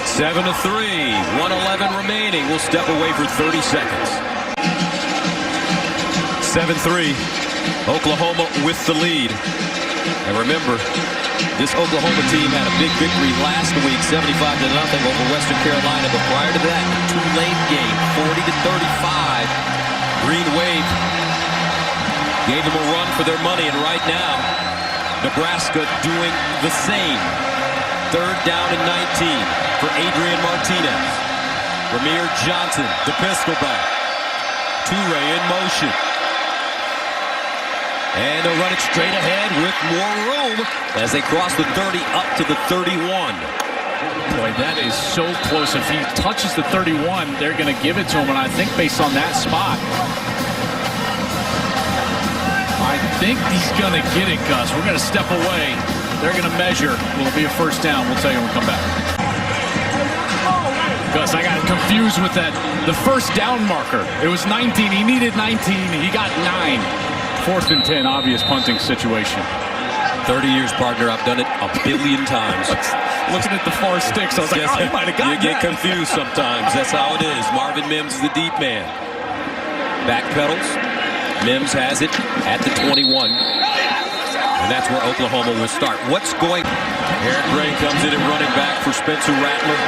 A: 7-3, 1:11 remaining. We'll step away for 30 seconds. 7-3, Oklahoma with the lead. And remember, this Oklahoma team had a big victory last week, 75-0 over Western Carolina. But prior to that, Tulane game, 40-35. Green Wave gave them a run for their money, and right now, Nebraska doing the same. 3rd down and 19 for Adrian Martinez. Ramir Johnson, the pistol back. Toure in motion. And they'll run it straight ahead with more room as they cross the 30 up to the 31.
B: Boy, that is so close. If he touches the 31, they're going to give it to him. And I think based on that spot, I think he's going to get it, Gus. We're going to step away. They're going to measure. Will it be a 1st down? We'll tell you when we come back. Gus, I got confused with that. The 1st down marker. It was 19. He needed 19. He got 9. 4th and 10, obvious punting situation.
A: 30 years, partner. I've done it a billion times.
B: Looking at the far sticks, I was like, oh, he might have gotten
A: You get confused sometimes. That's how it is. Marvin Mims is the deep man. Back pedals. Mims has it at the 21. And that's where Oklahoma will start. What's going... Eric Gray comes in at running back for Spencer Rattler.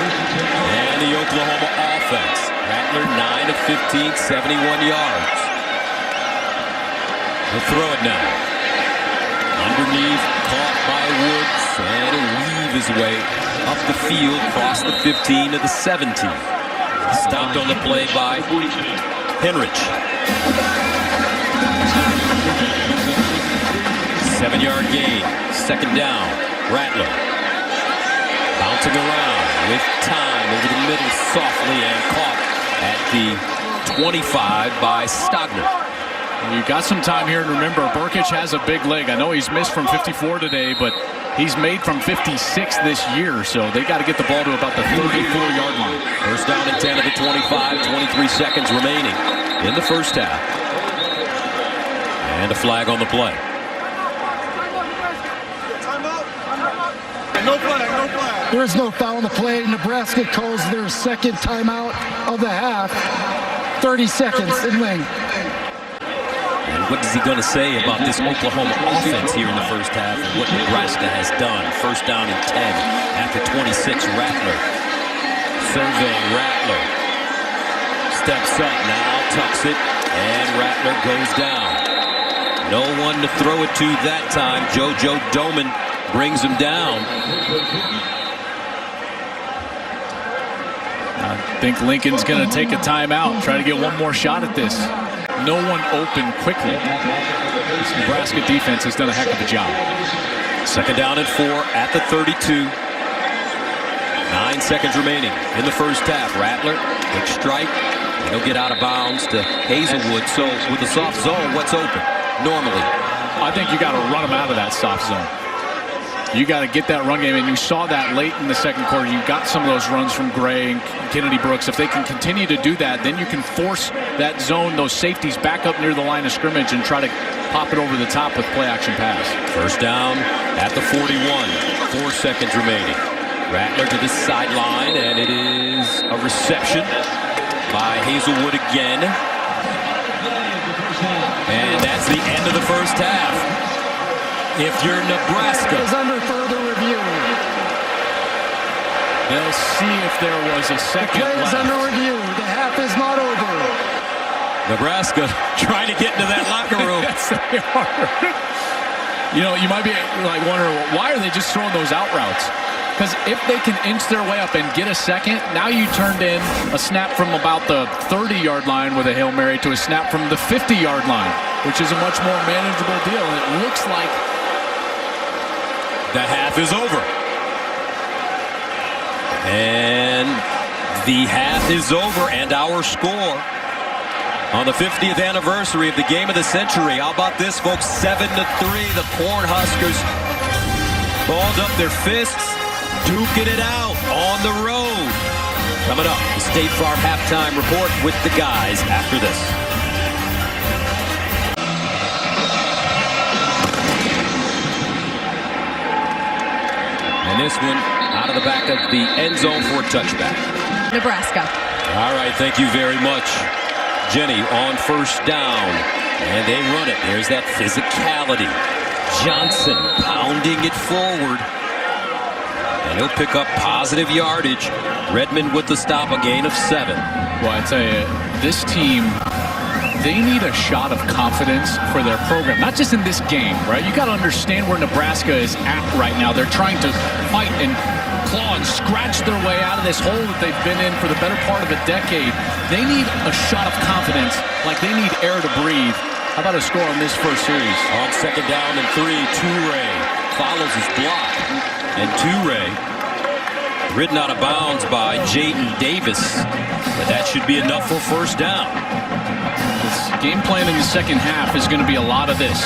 A: And the Oklahoma offense. Rattler 9 of 15, 71 yards. He'll throw it now. Underneath, caught by Woods, and he'll weave his way up the field, across the 15 to the 17. Stopped on the play by Henrich. 7-yard gain, 2nd down. Rattler bouncing around with time over the middle softly and caught at the 25 by Stogner.
B: You've got some time here, and remember, Burkich has a big leg. I know he's missed from 54 today, but he's made from 56 this year, so they got to get the ball to about the 34-yard line.
A: 1st down and 10 of the 25, 23 seconds remaining in the 1st half. And a flag on the play.
C: No flag. There is no foul on the play. Nebraska calls their 2nd timeout of the half. 30 seconds in length.
A: What is he going to say about this Oklahoma offense here in the 1st half and what Nebraska has done? 1st down and 10 at the 26. Rattler surveying Rattler. Steps up now, tucks it, and Rattler goes down. No one to throw it to that time. JoJo Doman brings him down.
B: I think Lincoln's going to take a timeout, try to get one more shot at this. No one open quickly. This Nebraska defense has done a heck of a job.
A: 2nd down and 4 at the 32. 9 seconds remaining in the 1st half. Rattler, big strike. He'll get out of bounds to Hazelwood. So with the soft zone, what's open? Normally,
B: I think you got to run them out of that soft zone. You got to get that run game, and you saw that late in the 2nd quarter. You got some of those runs from Gray and Kennedy Brooks. If they can continue to do that, then you can force that zone, those safeties back up near the line of scrimmage and try to pop it over the top with play action pass.
A: 1st down at the 41. 4 seconds remaining. Rattler to the sideline, and it is a reception by Hazelwood again. And that's the end of the 1st half. If you're Nebraska,
C: is under further review.
B: They'll see if there was a second
C: play is
B: left.
C: under review. The half is not over.
A: Nebraska trying to get into that locker room.
B: Yes, they are. You know, you might be like wondering, why are they just throwing those out routes? Because if they can inch their way up and get a second, now you turned in a snap from about the 30-yard line with a Hail Mary to a snap from the 50-yard line, which is a much more manageable deal. And it looks like
A: the half is over. And the half is over, and our score on the 50th anniversary of the game of the century. How about this, folks? 7-3. The Cornhuskers balled up their fists, duking it out on the road. Coming up, the State Farm halftime report with the guys after this. And this one out of the back of the end zone for a touchback.
E: Nebraska.
A: All right, thank you very much. Jenny on first down, and they run it. There's that physicality. Johnson pounding it forward, and he'll pick up positive yardage. Redmond with the stop, a gain of 7.
B: Well, I tell you, this team, they need a shot of confidence for their program. Not just in this game, right? You got to understand where Nebraska is at right now. They're trying to fight and claw and scratch their way out of this hole that they've been in for the better part of a decade. They need a shot of confidence, like they need air to breathe. How about a score on this first series?
A: On second down and 3, Toure follows his block, and Toure ridden out of bounds by Jaden Davis, but that should be enough for first down.
B: This game plan in the second half is going to be a lot of this.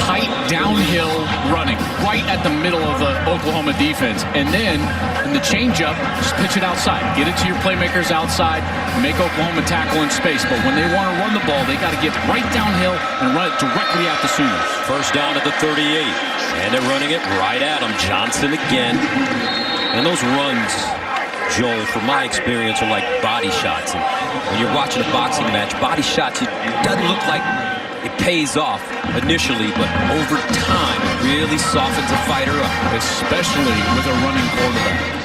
B: Tight downhill running right at the middle of the Oklahoma defense, and then in the changeup, just pitch it outside, get it to your playmakers outside, make Oklahoma tackle in space. But when they want to run the ball, they got to get right downhill and run it directly at the Sooners.
A: First down at the 38, and they're running it right at him. Johnson again, and those runs, Joel, from my experience, are like body shots. And when you're watching a boxing match, body shots, it doesn't look like it pays off initially, but over time, it really softens a fighter up.
B: Especially with a running quarterback.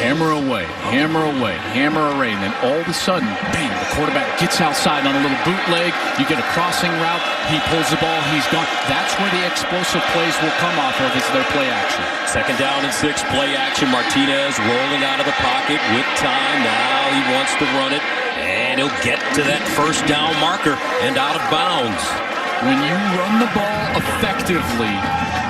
B: Hammer away, hammer away, hammer away, and then all of a sudden, bang, the quarterback gets outside on a little bootleg. You get a crossing route, he pulls the ball, he's gone. That's where the explosive plays will come off of, is their play action.
A: Second down and 6, play action. Martinez rolling out of the pocket with time. Now he wants to run it, and he'll get to that first down marker and out of bounds.
B: When you run the ball effectively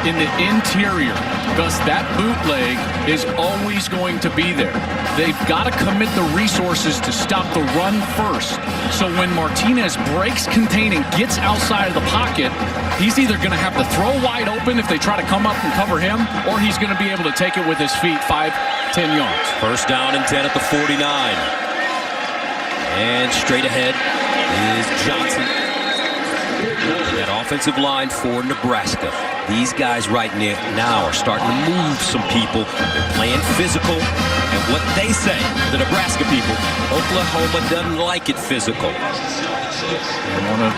B: in the interior, Gus, that bootleg is always going to be there. They've got to commit the resources to stop the run first. So when Martinez breaks contain and gets outside of the pocket, he's either going to have to throw wide open if they try to come up and cover him, or he's going to be able to take it with his feet 5-10 yards.
A: First down and 10 at the 49. And straight ahead is Johnson. That offensive line for Nebraska. These guys right now are starting to move some people. They're playing physical. And what they say, the Nebraska people, Oklahoma doesn't like it physical.
B: They want to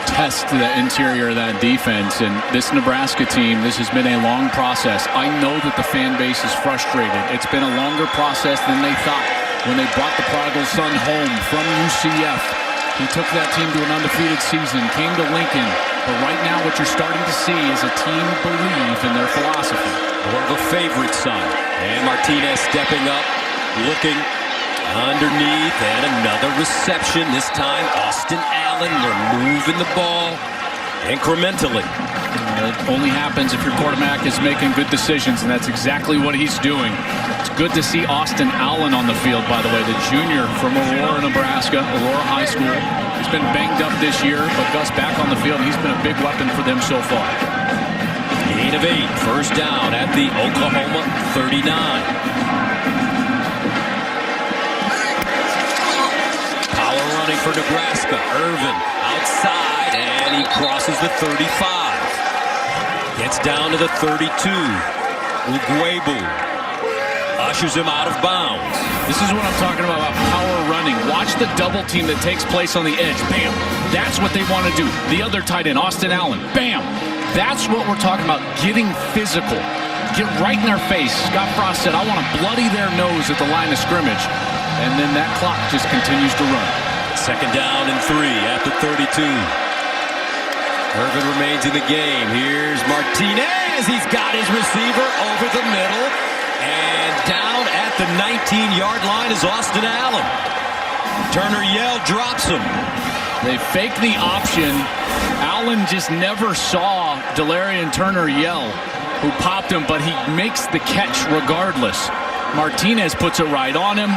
B: test the interior of that defense. And this Nebraska team, this has been a long process. I know that the fan base is frustrated. It's been a longer process than they thought. When they brought the prodigal son home from UCF, he took that team to an undefeated season, came to Lincoln. But right now what you're starting to see is a team believe in their philosophy.
A: One of the favorite son. And Martinez stepping up, looking underneath, and another reception. This time Austin Allen, they're moving the ball incrementally.
B: It only happens if your quarterback is making good decisions, and that's exactly what he's doing. It's good to see Austin Allen on the field, by the way, the junior from Aurora, Nebraska, Aurora High School. He's been banged up this year, but Gus back on the field. He's been a big weapon for them so far.
A: Gain of 8, first down at the Oklahoma 39. Power running for Nebraska. Irvin outside, and he crosses the 35. Gets down to the 32. Ugwebu ushers him out of bounds.
B: This is what I'm talking about power running. Watch the double team that takes place on the edge. Bam! That's what they want to do. The other tight end, Austin Allen. Bam! That's what we're talking about, getting physical. Get right in their face. Scott Frost said, I want to bloody their nose at the line of scrimmage. And then that clock just continues to run.
A: Second down and 3 at the 32. Irvin remains in the game. Here's Martinez. He's got his receiver over the middle. And down at the 19-yard line is Austin Allen. Turner Yell drops him.
B: They fake the option. Allen just never saw Delarian Turner Yell, who popped him, but he makes the catch regardless. Martinez puts it right on him.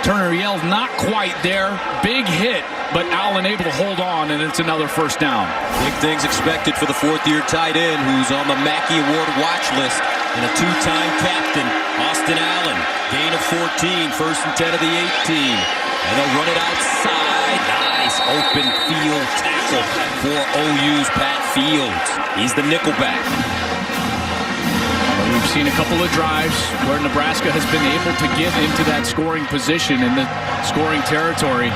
B: Turner Yell not quite there. Big hit, but Allen able to hold on, and it's another first down.
A: Big things expected for the fourth-year tight end who's on the Mackey Award watch list and a two-time captain, Austin Allen. Gain of 14, first and 10 of the 18. And they'll run it outside. Nice open field tackle for OU's Pat Fields. He's the nickelback.
B: We've seen a couple of drives where Nebraska has been able to get into that scoring position in the scoring territory.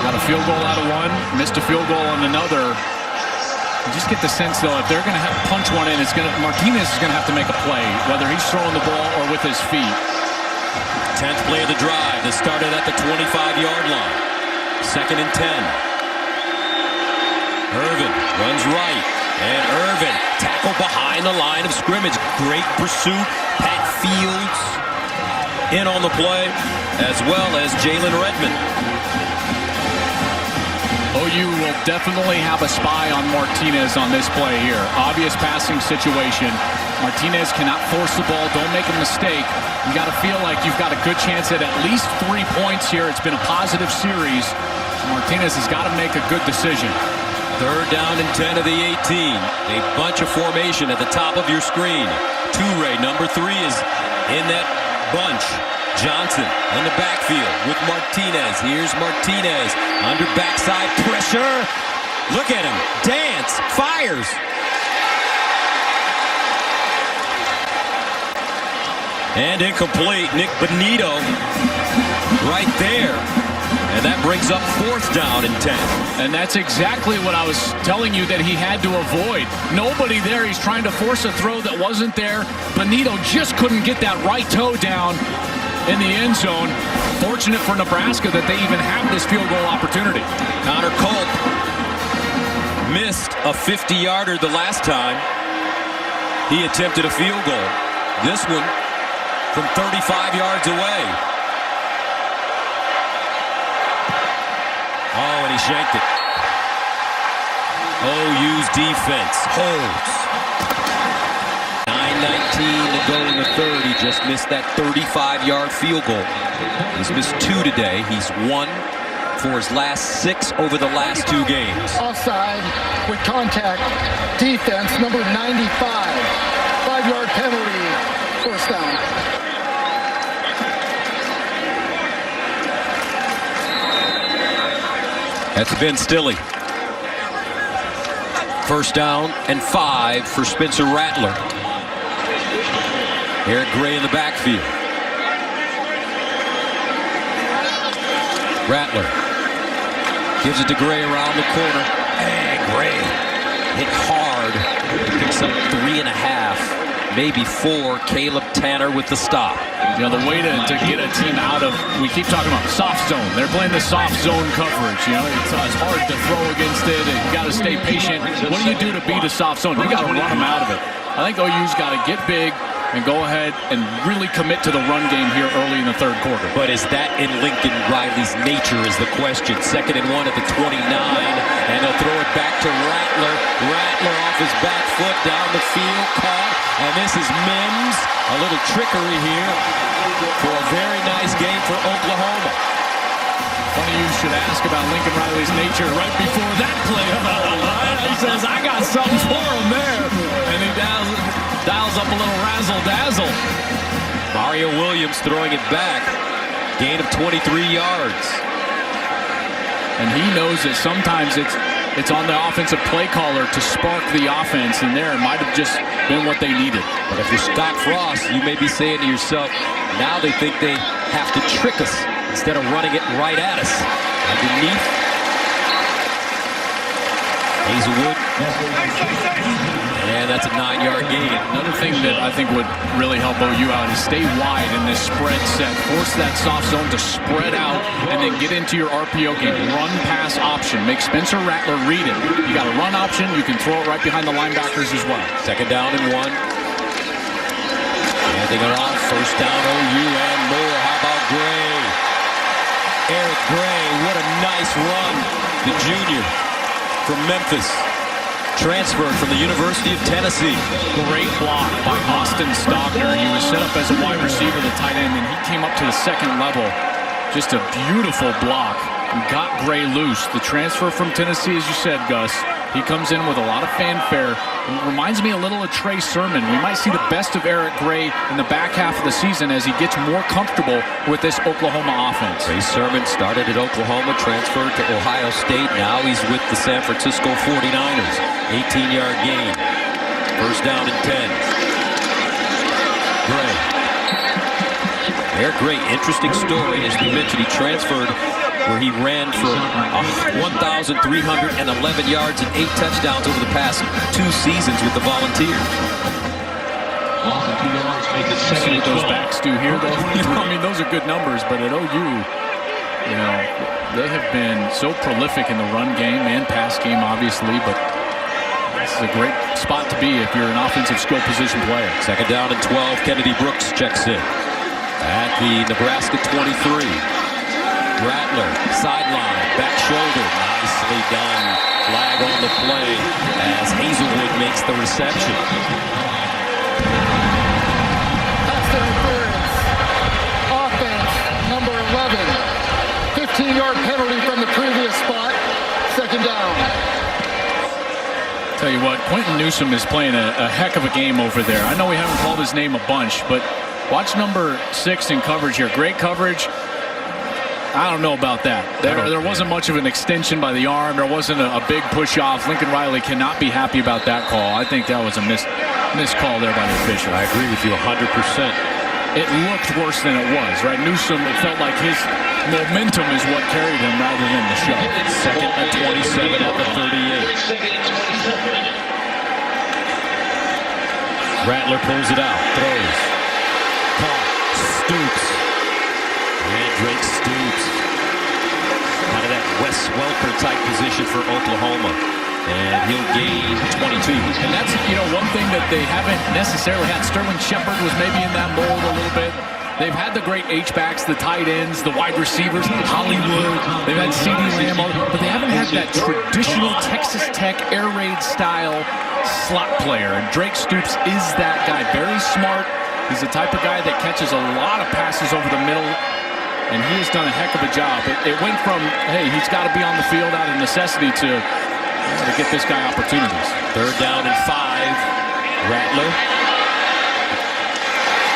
B: Got a field goal out of one, missed a field goal on another. You just get the sense, though, if they're going to have to punch one in, Martinez is going to have to make a play, whether he's throwing the ball or with his feet.
A: 10th play of the drive that started at the 25-yard line. 2nd and 10. Irvin runs right. And Irvin tackle behind the line of scrimmage. Great pursuit. Pat Fields in on the play, as well as Jalen Redmond.
B: OU will definitely have a spy on Martinez on this play here. Obvious passing situation. Martinez cannot force the ball. Don't make a mistake. You got to feel like you've got a good chance at least 3 points here. It's been a positive series. Martinez has got to make a good decision.
A: 3rd down and 10 of the 18. A bunch of formation at the top of your screen. Toure, number 3, is in that bunch. Johnson in the backfield with Martinez. Here's Martinez under backside pressure. Look at him. Dance. Fires. And incomplete. Nick Benito right there. And that brings up 4th down and 10.
B: And that's exactly what I was telling you that he had to avoid. Nobody there. He's trying to force a throw that wasn't there. Benito just couldn't get that right toe down in the end zone. Fortunate for Nebraska that they even have this field goal opportunity.
A: Connor Culp missed a 50-yarder the last time he attempted a field goal. This one from 35 yards away. Oh, and he shanked it. OU's defense holds. 9:19 to go in the third. He just missed that 35-yard field goal. He's missed 2 today. He's 1 for his last 6 over the last 2 games.
C: Offside with contact. Defense, number 95. 5-yard penalty. First down.
A: That's Ben Stilley. 1st down and 5 for Spencer Rattler. Eric Gray in the backfield. Rattler gives it to Gray around the corner. And Gray hit hard. He picks up 3.5, maybe 4. Caleb Tanner with the stop.
B: You know, the way to get a team out of, we keep talking about soft zone. They're playing the soft zone coverage. You know, it's hard to throw against it, and you got to stay patient. What do you do to beat a soft zone? You got to run them out of it. I think OU's got to get big and go ahead and really commit to the run game here early in the third quarter.
A: But is that in Lincoln Riley's nature is the question. 2nd and 1 at the 29, and they'll throw it back to Rattler. Rattler off his back foot down the field, caught, and this is Mims. A little trickery here for a very nice game for Oklahoma.
B: Funny you should ask about Lincoln Riley's nature right before that play. He says, I got something for him there. And he dials up a little razzle-dazzle.
A: Mario Williams throwing it back. Gain of 23 yards.
B: And he knows that sometimes it's on the offensive play caller to spark the offense, and there it might have just been what they needed.
A: But if you're Scott Frost, you may be saying to yourself, now they think they have to trick us instead of running it right at us. Underneath. Hazelwood. And that's a 9-yard gain.
B: Another thing that I think would really help OU out is stay wide in this spread set. Force that soft zone to spread out and then get into your RPO game. Run pass option. Make Spencer Rattler read it. You got a run option. You can throw it right behind the linebackers as well.
A: Second down and 1. Handing it off. First down OU and more. How about Gray? Eric Gray, what a nice run. The junior from Memphis. Transferred from the University of Tennessee.
B: Great block by Austin Stockner. He was set up as a wide receiver, the tight end, and he came up to the second level. Just a beautiful block. And got Gray loose. The transfer from Tennessee, as you said, Gus, he comes in with a lot of fanfare. It reminds me a little of Trey Sermon. We might see the best of Eric Gray in the back half of the season as he gets more comfortable with this Oklahoma offense.
A: Trey Sermon started at Oklahoma, transferred to Ohio State. Now he's with the San Francisco 49ers. 18-yard gain. First down and 10. Gray. Eric Gray, interesting story. As we mentioned, he transferred where he ran for 1,311 yards and 8 touchdowns over the past 2 seasons with the Volunteers.
B: See what those backs do here, though. I mean, those are good numbers, but at OU, you know, they have been so prolific in the run game and pass game, obviously, but this is a great spot to be if you're an offensive skill position player.
A: Second down and 12. Kennedy Brooks checks in at the Nebraska 23. Rattler, sideline, back shoulder, nicely done. Flag on the play as Hazelwood makes the reception.
C: Pass interference. Offense, number 11. 15-yard penalty from the previous spot. Second down.
B: Tell you what, Quentin Newsome is playing a heck of a game over there. I know we haven't called his name a bunch, but watch number 6 in coverage here. Great coverage. I don't know about that. There wasn't much of an extension by the arm. There wasn't a big push off. Lincoln Riley cannot be happy about that call. I think that was a missed call there by the official.
A: I agree with you 100%.
B: It looked worse than it was, right? Newsome, it felt like his momentum is what carried him rather than the shove.
A: Second and 27 at the 38. Rattler pulls it out, throws. Caught, Stoops. And Drake Stoops. Out of that Wes Welker type position for Oklahoma. And he'll gain 22.
B: And that's, you know, one thing that they haven't necessarily had. Sterling Shepard was maybe in that mold a little bit. They've had the great H-backs, the tight ends, the wide receivers, Hollywood. They've had C.D. Lamb, but they haven't had that traditional Texas Tech air raid style slot player. And Drake Stoops is that guy. Very smart. He's the type of guy that catches a lot of passes over the middle. And he has done a heck of a job. It went from, hey, he's got to be on the field out of necessity to get this guy opportunities.
A: Third down and 5. Rattler.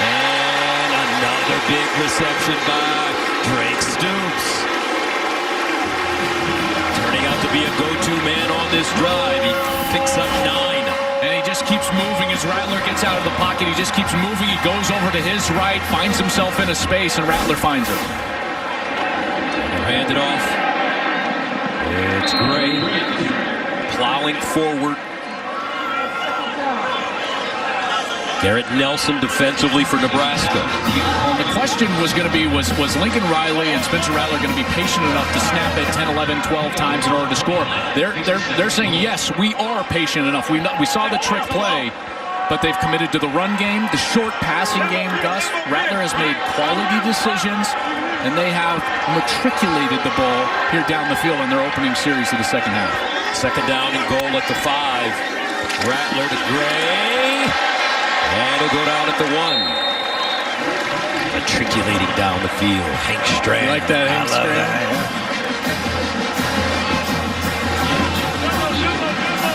A: And another big reception by Drake Stoops. Turning out to be a go-to man on this drive. He picks up 9.
B: And he just keeps moving as Rattler gets out of the pocket. He just keeps moving. He goes over to his right, finds himself in a space, and Rattler finds it.
A: Hand it off. It's Gray. Plowing forward. Garrett Nelson defensively for Nebraska.
B: The question was going to be, was Lincoln Riley and Spencer Rattler going to be patient enough to snap it 10, 11, 12 times in order to score? They're saying, yes, we are patient enough. We saw the trick play, but they've committed to the run game, the short passing game. Gus, Rattler has made quality decisions, and they have matriculated the ball here down the field in their opening series of the second half.
A: Second down and goal at the 5. Rattler to Gray. And he'll go down at the 1. Matriculating down the field. Hank Strand.
B: You like that, Hank Strand?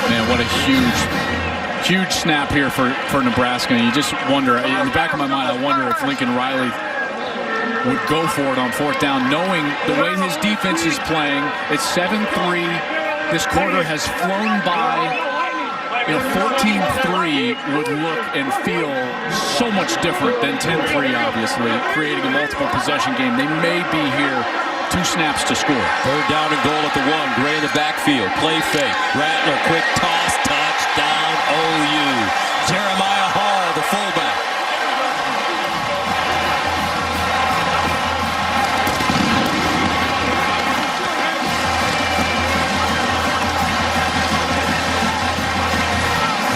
B: Man, what a huge snap here for Nebraska. And you just wonder, in the back of my mind, I wonder if Lincoln Riley would go for it on fourth down, knowing the way his defense is playing. It's 7-3. This quarter has flown by. You know, 14-3 would look and feel so much different than 10-3, obviously, creating a multiple possession game. They may be here 2 snaps to score.
A: Third down and goal at the 1. Gray in the backfield. backfield. Play fake. Rattler, quick toss, touchdown, OU. Jeremiah Hall, the fullback.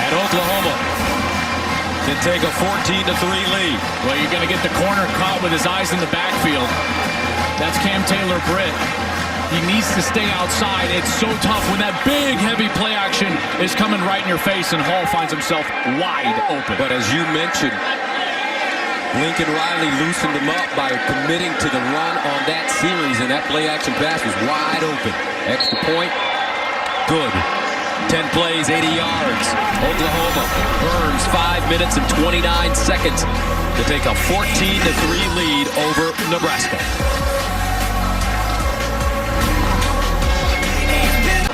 A: And Oklahoma can take a 14-3 lead.
B: Well, you're going to get the corner caught with his eyes in the backfield. That's Cam Taylor-Britt. He needs to stay outside. It's so tough when that big, heavy play action is coming right in your face, and Hall finds himself wide open.
A: But as you mentioned, Lincoln Riley loosened him up by committing to the run on that series, and that play action pass was wide open. Extra point, good. 10 plays, 80 yards. Oklahoma earns 5 minutes and 29 seconds to take a 14-3 lead over Nebraska.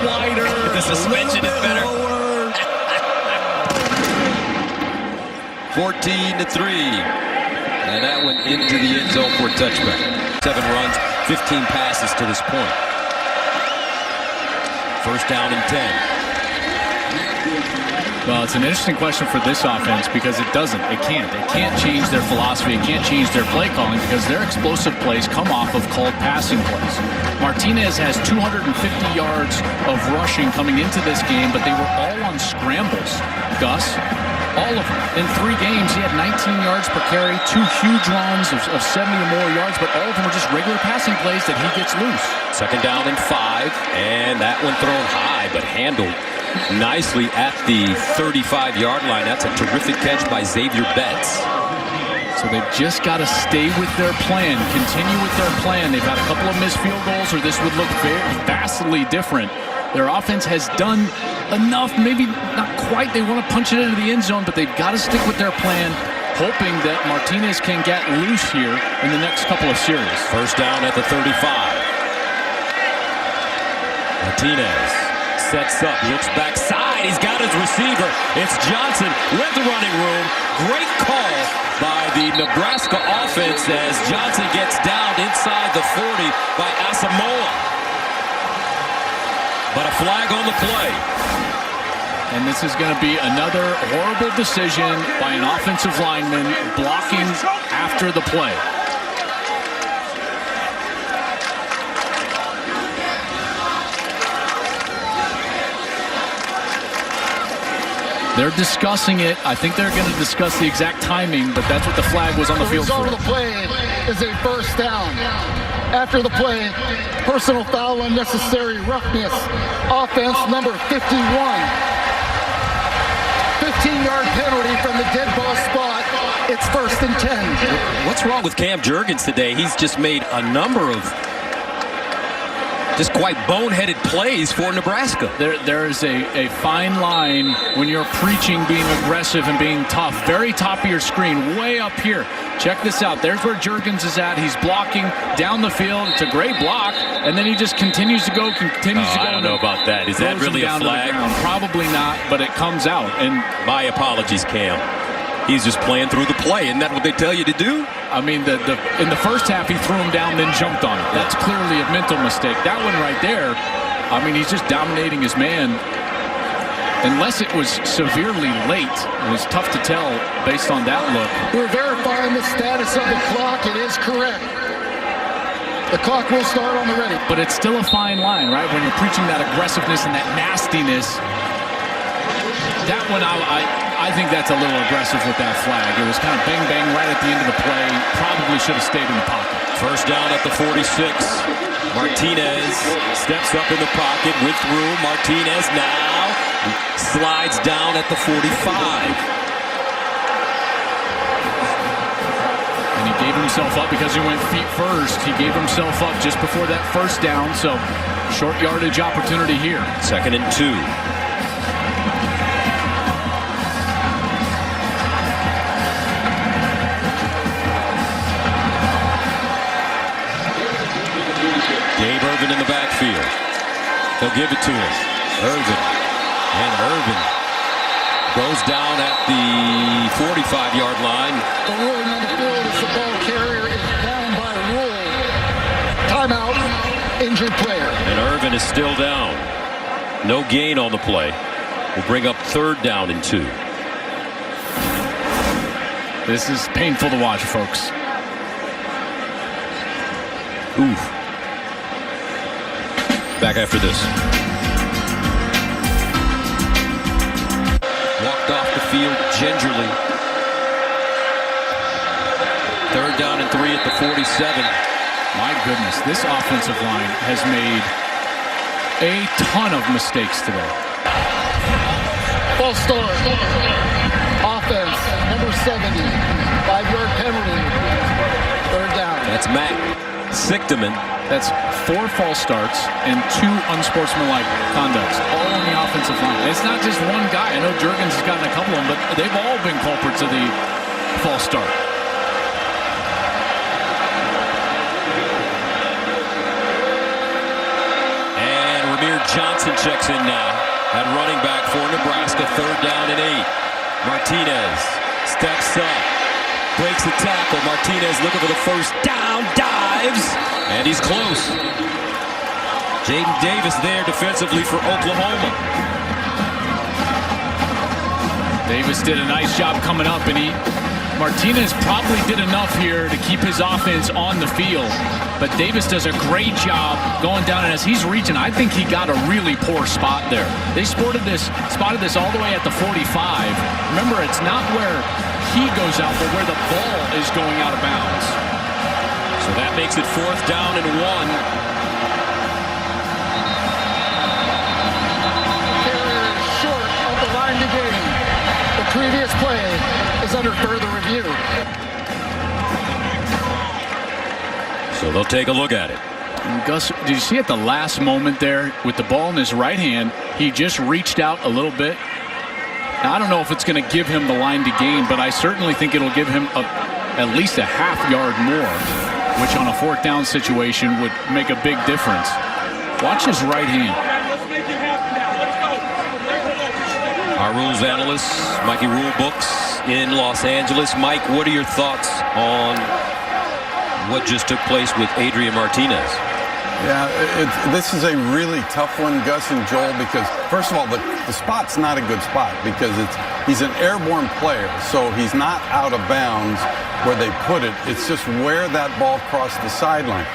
B: Wider.
A: The suspension is better. 14-3. And that went into the end zone for a touchback. 7 runs, 15 passes to this point. First down and 10.
B: Well, it's an interesting question for this offense because it doesn't. It can't. It can't change their philosophy. It can't change their play calling because their explosive plays come off of called passing plays. Martinez has 250 yards of rushing coming into this game, but they were all on scrambles, Gus. All of them. In 3 games, he had 19 yards per carry, 2 huge runs of 70 or more yards, but all of them were just regular passing plays that he gets loose.
A: Second down and 5, and that one thrown high, but handled nicely at the 35-yard line. That's a terrific catch by Xavier Betts.
B: So they've just got to stay with their plan, continue with their plan. They've had a couple of missed field goals, or this would look very vastly different. Their offense has done enough, maybe not quite. They want to punch it into the end zone, but they've got to stick with their plan, hoping that Martinez can get loose here in the next couple of series.
A: First down at the 35. Martinez sets up, looks backside. He's got his receiver. It's Johnson with the running room. Great call by the Nebraska offense as Johnson gets down inside the 40 by Asamoah. But a flag on the play.
B: And this is going to be another horrible decision by an offensive lineman blocking after the play. They're discussing it. I think they're going to discuss the exact timing, but that's what the flag was on the field for.
C: The result of the play is a first down. After the play, personal foul, unnecessary roughness. Offense number 51. 15-yard penalty from the dead ball spot. It's first and 10.
A: What's wrong with Cam Jurgens today? He's just made a number of just quite boneheaded plays for Nebraska.
B: There is a fine line when you're preaching being aggressive and being tough. Very top of your screen, way up here. Check this out. There's where Jurgens is at. He's blocking down the field. It's a great block, and then he just continues to go,
A: I don't know about that. Is that really a flag?
B: Probably not, but it comes out. And
A: my apologies, Cam. He's just playing through the play. Isn't that what they tell you to do?
B: I mean, in the first half, he threw him down, then jumped on him. That's clearly a mental mistake. That one right there, I mean, he's just dominating his man. Unless it was severely late, it was tough to tell based on that look.
C: We're verifying the status of the clock. It is correct. The clock will start on the ready.
B: But it's still a fine line, right? When you're preaching that aggressiveness and that nastiness. That one, I think that's a little aggressive with that flag. It was kind of bang-bang right at the end of the play. Probably should have stayed in the pocket.
A: First down at the 46. Martinez steps up in the pocket with room. Martinez now slides down at the 45.
B: And he gave himself up because he went feet first. He gave himself up just before that first down. So short yardage opportunity here.
A: Second and 2. Gabe Irvin in the backfield. They'll give it to him. Irvin. And Irvin goes down at the 45-yard line.
C: The ruling on the field is the ball carrier is down by rule. Timeout, injured player.
A: And Irvin is still down. No gain on the play. Will bring up 3rd down and 2.
B: This is painful to watch, folks.
A: Oof. Back after this. Walked off the field gingerly. 3rd down and 3 at the 47.
B: My goodness, this offensive line has made a ton of mistakes today.
C: False start. Offense, number 70. 5-yard penalty. 3rd down.
A: That's Matt Sickteman.
B: That's 4 false starts and 2 unsportsmanlike conducts, all on the offensive line. It's not just one guy. I know Juergens has gotten a couple of them, but they've all been culprits of the false start.
A: Johnson checks in now at running back for Nebraska. 3rd down and 8. Martinez steps up, breaks the tackle. Martinez looking for the 1st down, dives, and he's close. Jaden Davis there defensively for Oklahoma.
B: Davis did a nice job coming up, and Martinez probably did enough here to keep his offense on the field. But Davis does a great job going down, and as he's reaching, I think he got a really poor spot there. They spotted this all the way at the 45. Remember, it's not where he goes out, but where the ball is going out of bounds.
A: So that makes it 4th down and 1.
C: Carrier is short of the line to gain. The previous play is under further review.
A: So they'll take a look at it.
B: And Gus, did you see at the last moment there with the ball in his right hand, he just reached out a little bit. Now, I don't know if it's going to give him the line to gain, but I certainly think it'll give him at least a half-yard more, which on a 4th down situation would make a big difference. Watch his right hand.
A: Our rules analyst, Mikey Rulebooks in Los Angeles. Mike, what are your thoughts on what just took place with Adrian Martinez?
F: Yeah, this is a really tough one, Gus and Joel, because first of all, the spot's not a good spot because he's an airborne player, so he's not out of bounds where they put it. It's just where that ball crossed the sideline.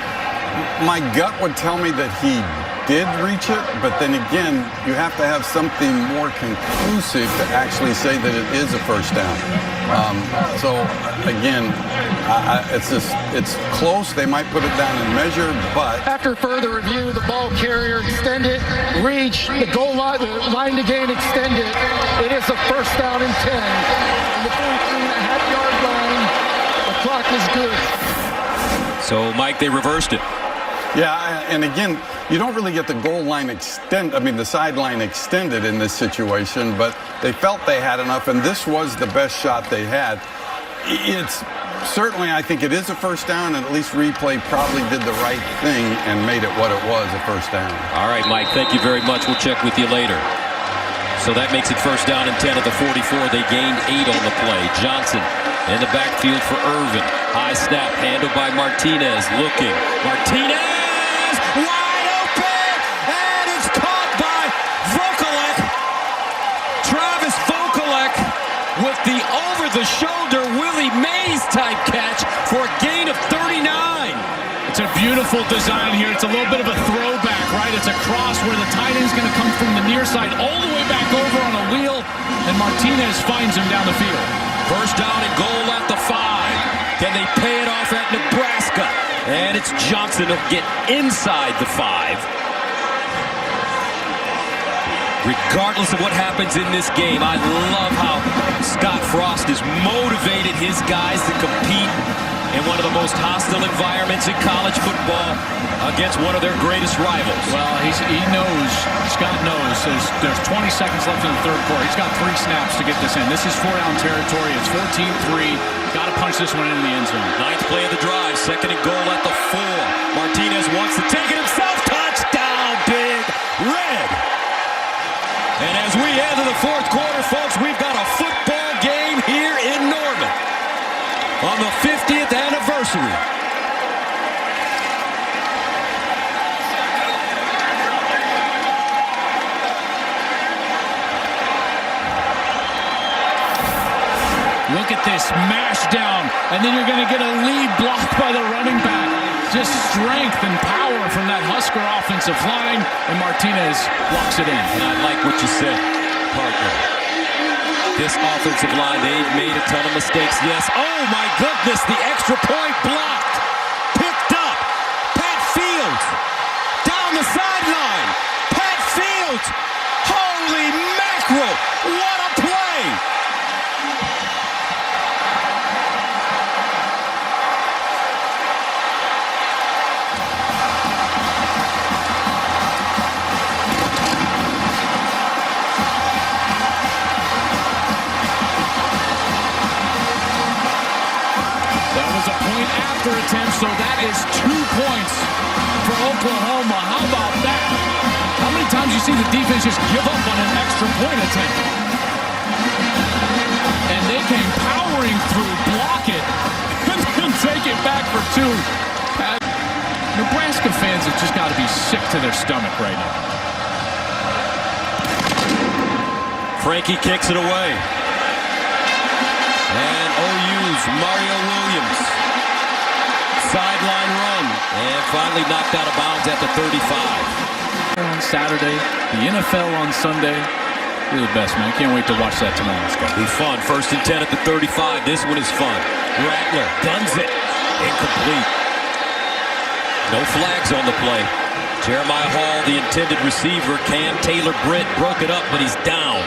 F: My gut would tell me that he did reach it, but then again, you have to have something more conclusive to actually say that it is a 1st down. So again, it's close. They might put it down and measure, but
C: After further review, the ball carrier extended, reach, the goal line, the line to gain extended. It is a 1st down and 10. On the 14.5-yard line, the clock is good.
A: So, Mike, they reversed it.
F: yeah, and again, you don't really get the goal line the sideline extended in this situation, but they felt they had enough, and this was the best shot they had. It's certainly, I think it is a 1st down, and at least replay probably did the right thing and made it what it was, a 1st down.
A: All right, Mike, thank you very much. We'll check with you later. So that makes it 1st down and 10 at the 44. They gained 8 on the play. Johnson in the backfield for Irvin. High snap, handled by Martinez. Looking. Martinez! Wide open! And it's caught by Vokalek. Travis Vokalek with the over-the-shoulder Willie Mays-type catch for a gain of 39.
B: It's a beautiful design here. It's a little bit of a throwback, right? It's a cross where the tight end's going to come from the near side all the way back over on a wheel, and Martinez finds him down the field.
A: 1st down and goal at the 5. Can they pay it off at Nebraska? And it's Johnson who'll get inside the 5. Regardless of what happens in this game, I love how Scott Frost has motivated his guys to compete in one of the most hostile environments in college football against one of their greatest rivals.
B: Well, Scott knows there's 20 seconds left in the 3rd quarter. He's got 3 snaps to get this in. This is 4-down territory. It's 14-3. Got to punch this one into the end zone.
A: 9th play of the drive, 2nd and goal at the 4. Martinez wants to take it himself. Touchdown, Big Red. And as we head to the 4th quarter, folks, we've got a football game here in Norman on the 50th anniversary.
B: Look at this mash down, and then you're going to get a lead blocked by the running back. Just strength and power from that Husker offensive line, and Martinez blocks it in.
A: And I like what you said, partner. This offensive line, they've made a ton of mistakes, yes. Oh, my goodness, the extra point blocked. Picked up. Pat Fields down the sideline. Pat Fields. Holy mackerel. What a play.
B: After attempt, so that is 2 points for Oklahoma. How about that? How many times you see the defense just give up on an extra point attempt? And they came powering through, block it, and then take it back for 2. Nebraska fans have just got to be sick to their stomach right now.
A: Frankie kicks it away. And OU's Mario Williams. Sideline run, and finally knocked out of bounds at the 35.
B: On Saturday, the NFL on Sunday. You're the best, man. Can't wait to watch that tomorrow. It's going to
A: Be fun. 1st and 10 at the 35. This one is fun. Rattler guns it. Incomplete. No flags on the play. Jeremiah Hall, the intended receiver. Cam Taylor-Britt broke it up, but he's down.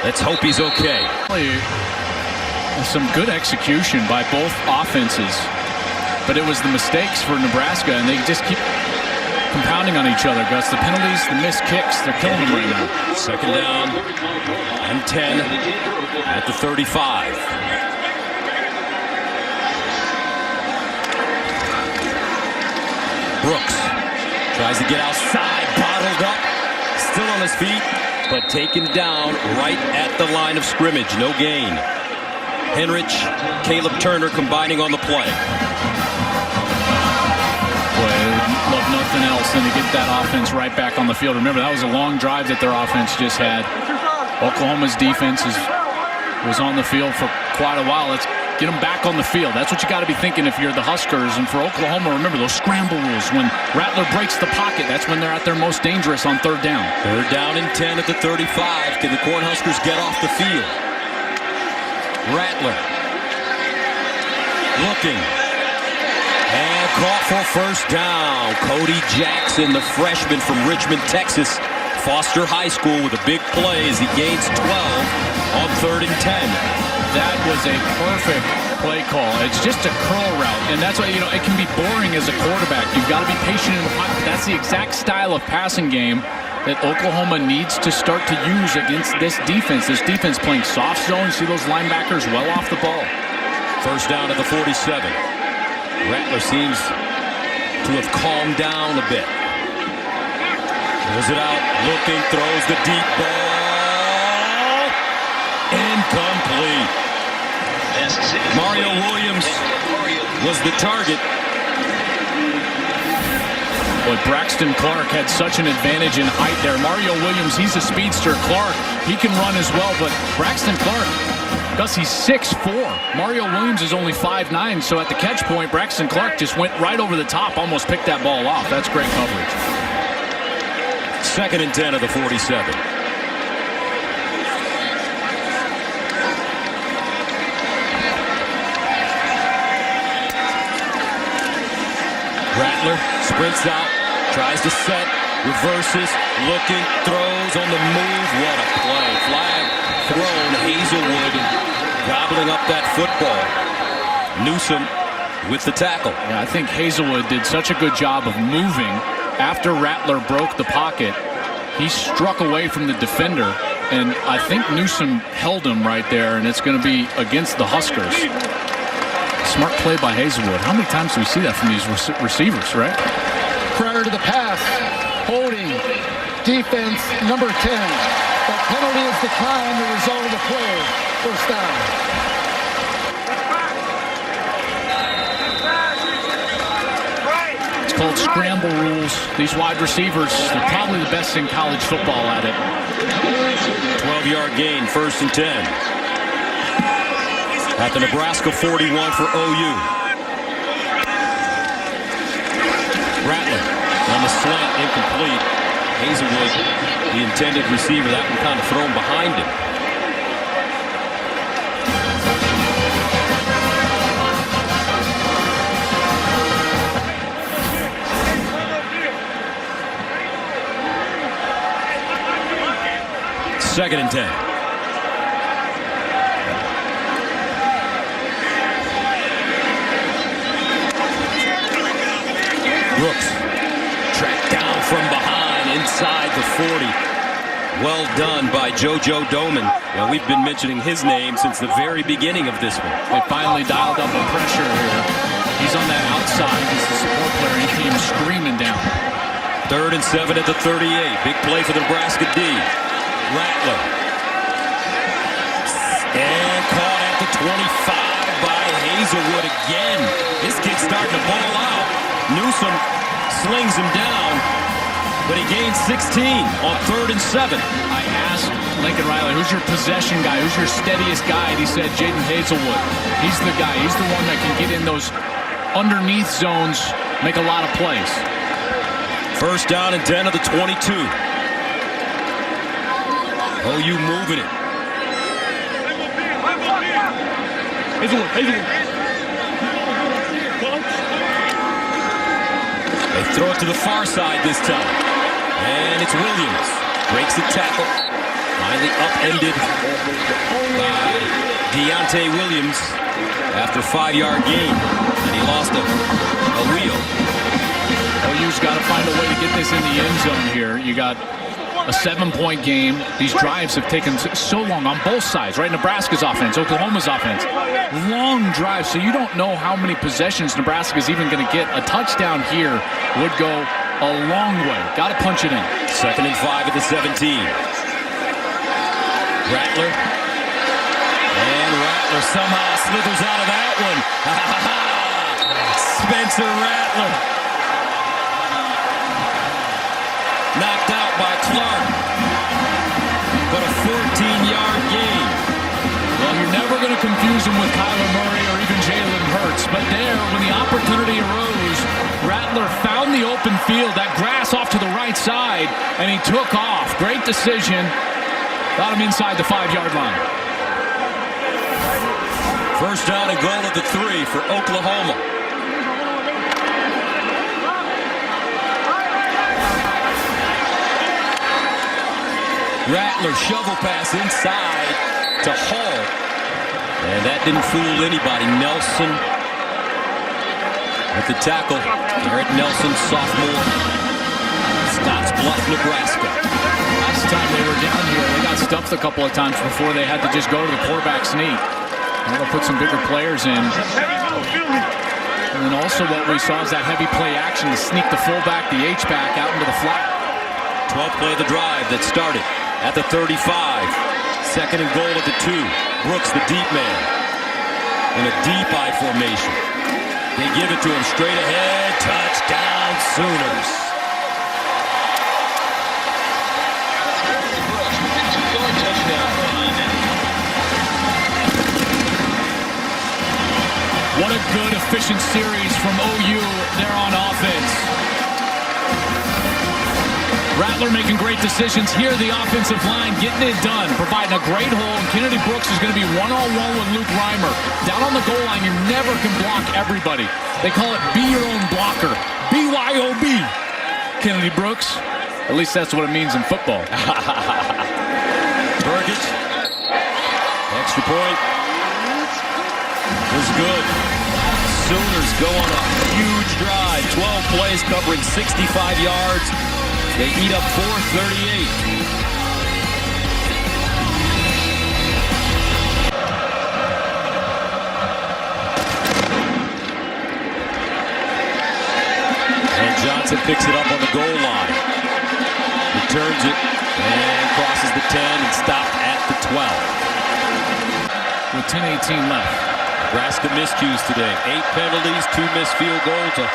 A: Let's hope he's okay.
B: Some good execution by both offenses. But it was the mistakes for Nebraska, and they just keep compounding on each other, Gus. The penalties, the missed kicks, they're killing them right now.
A: 2nd down and 10 at the 35. Brooks tries to get outside, bottled up, still on his feet, but taken down right at the line of scrimmage. No gain. Henrich, Caleb Turner combining on the play.
B: Love nothing else than to get that offense right back on the field. Remember, that was a long drive that their offense just had. Oklahoma's defense was on the field for quite a while. Let's get them back on the field. That's what you got to be thinking if you're the Huskers. And for Oklahoma, remember those scramble rules. When Rattler breaks the pocket, that's when they're at their most dangerous on 3rd down.
A: 3rd down and 10 at the 35. Can the Cornhuskers get off the field? Rattler looking. And caught for 1st down. Cody Jackson, the freshman from Richmond, Texas. Foster High School with a big play as he gains 12 on 3rd and 10.
B: That was a perfect play call. It's just a curl route, and that's why, it can be boring as a quarterback. You've got to be patient in the pocket. That's the exact style of passing game that Oklahoma needs to start to use against this defense. This defense playing soft zone. See those linebackers well off the ball.
A: 1st down at the 47. Rattler seems to have calmed down a bit. Throws it out, looking, throws the deep ball. Incomplete. Mario Williams was the target.
B: Boy, Braxton Clark had such an advantage in height there. Mario Williams, he's a speedster. Clark, he can run as well, but Braxton Clark, Gus, he's 6'4". Mario Williams is only 5'9", so at the catch point, Braxton Clark just went right over the top, almost picked that ball off. That's great coverage.
A: 2nd and 10 of the 47. Rattler sprints out, tries to set, reverses, looking, throws on the move. What a play. Flag thrown. Hazelwood gobbling up that football. Newsome with the tackle.
B: Yeah, I think Hazelwood did such a good job of moving. After Rattler broke the pocket, he struck away from the defender, and I think Newsome held him right there, and it's going to be against the Huskers. Smart play by Hazelwood. How many times do we see that from these receivers, right?
C: Prior to the pass, holding, defense, number 10. That penalty is declined, the result of the play. 1st down.
B: It's called scramble rules. These wide receivers, they're probably the best in college football at it.
A: 12-yard gain, 1st and 10. at the Nebraska 41 for OU. Rattler on the slant, incomplete. Hazelwood, the intended receiver, that one kind of thrown behind him. Second and 10. Brooks tracked down from behind inside the 40. Well done by JoJo Doman. Well, we've been mentioning his name since the very beginning of this one.
B: They finally dialed up the pressure here. He's on that outside. He's the support player. He came screaming down.
A: 3rd and 7 at the 38. Big play for the Nebraska D. Rattler. And caught at the 25 by Hazelwood again. This kid's starting to ball out. Newsom slings him down, but he gains 16 on 3rd and 7.
B: I asked Lincoln Riley, who's your possession guy? Who's your steadiest guy? And he said Jaden Hazelwood. He's the guy. He's the one that can get in those underneath zones, make a lot of plays.
A: 1st down and 10 of the 22. OU moving it. They throw it to the far side this time. And it's Williams. Breaks the tackle. Finally upended by Deontay Williams after 5-yard gain. And he lost a wheel.
B: OU's got to find a way to get this in the end zone here. You got a 7-point game. These drives have taken so long on both sides, right? Nebraska's offense, Oklahoma's offense. Long drives, so you don't know how many possessions Nebraska's even going to get. A touchdown here would go a long way. Got to punch it in.
A: 2nd and 5 at the 17. Rattler. And Rattler somehow slithers out of that one. Spencer Rattler. Knocked out by Clark, but a 14-yard gain.
B: Well, you're never going to confuse him with Kyler Murray or even Jalen Hurts, but there, when the opportunity arose, Rattler found the open field, that grass off to the right side, and he took off. Great decision. Got him inside the 5-yard line.
A: 1st down and goal at the 3 for Oklahoma. Rattler shovel pass inside to Hall. And that didn't fool anybody. Nelson with the tackle. Garrett Nelson, sophomore. Scottsbluff, Nebraska.
B: Last time they were down here, they got stuffed a couple of times before they had to just go to the quarterback sneak. Now they'll put some bigger players in. And then also what we saw is that heavy play action to sneak the fullback, the H-back, out into the flat.
A: 12th play of the drive that started at the 35. 2nd and goal at the 2. Brooks, the deep man, in a deep I formation. They give it to him straight ahead. Touchdown, Sooners.
B: What a good, efficient series from OU there on offense. Rattler making great decisions. Here, the offensive line getting it done, providing a great hole. And Kennedy Brooks is going to be one-on-one with Luke Reimer. Down on the goal line, you never can block everybody. They call it be your own blocker. BYOB. Kennedy Brooks. At least that's what it means in football.
A: Burgett. Extra point. Was good. Sooners go on a huge drive. 12 plays covering 65 yards. They eat up 438. And Johnson picks it up on the goal line. Returns it and crosses the 10 and stopped at the 12.
B: With 10:18 left.
A: Nebraska miscues today. 8 penalties, 2 missed field goals, a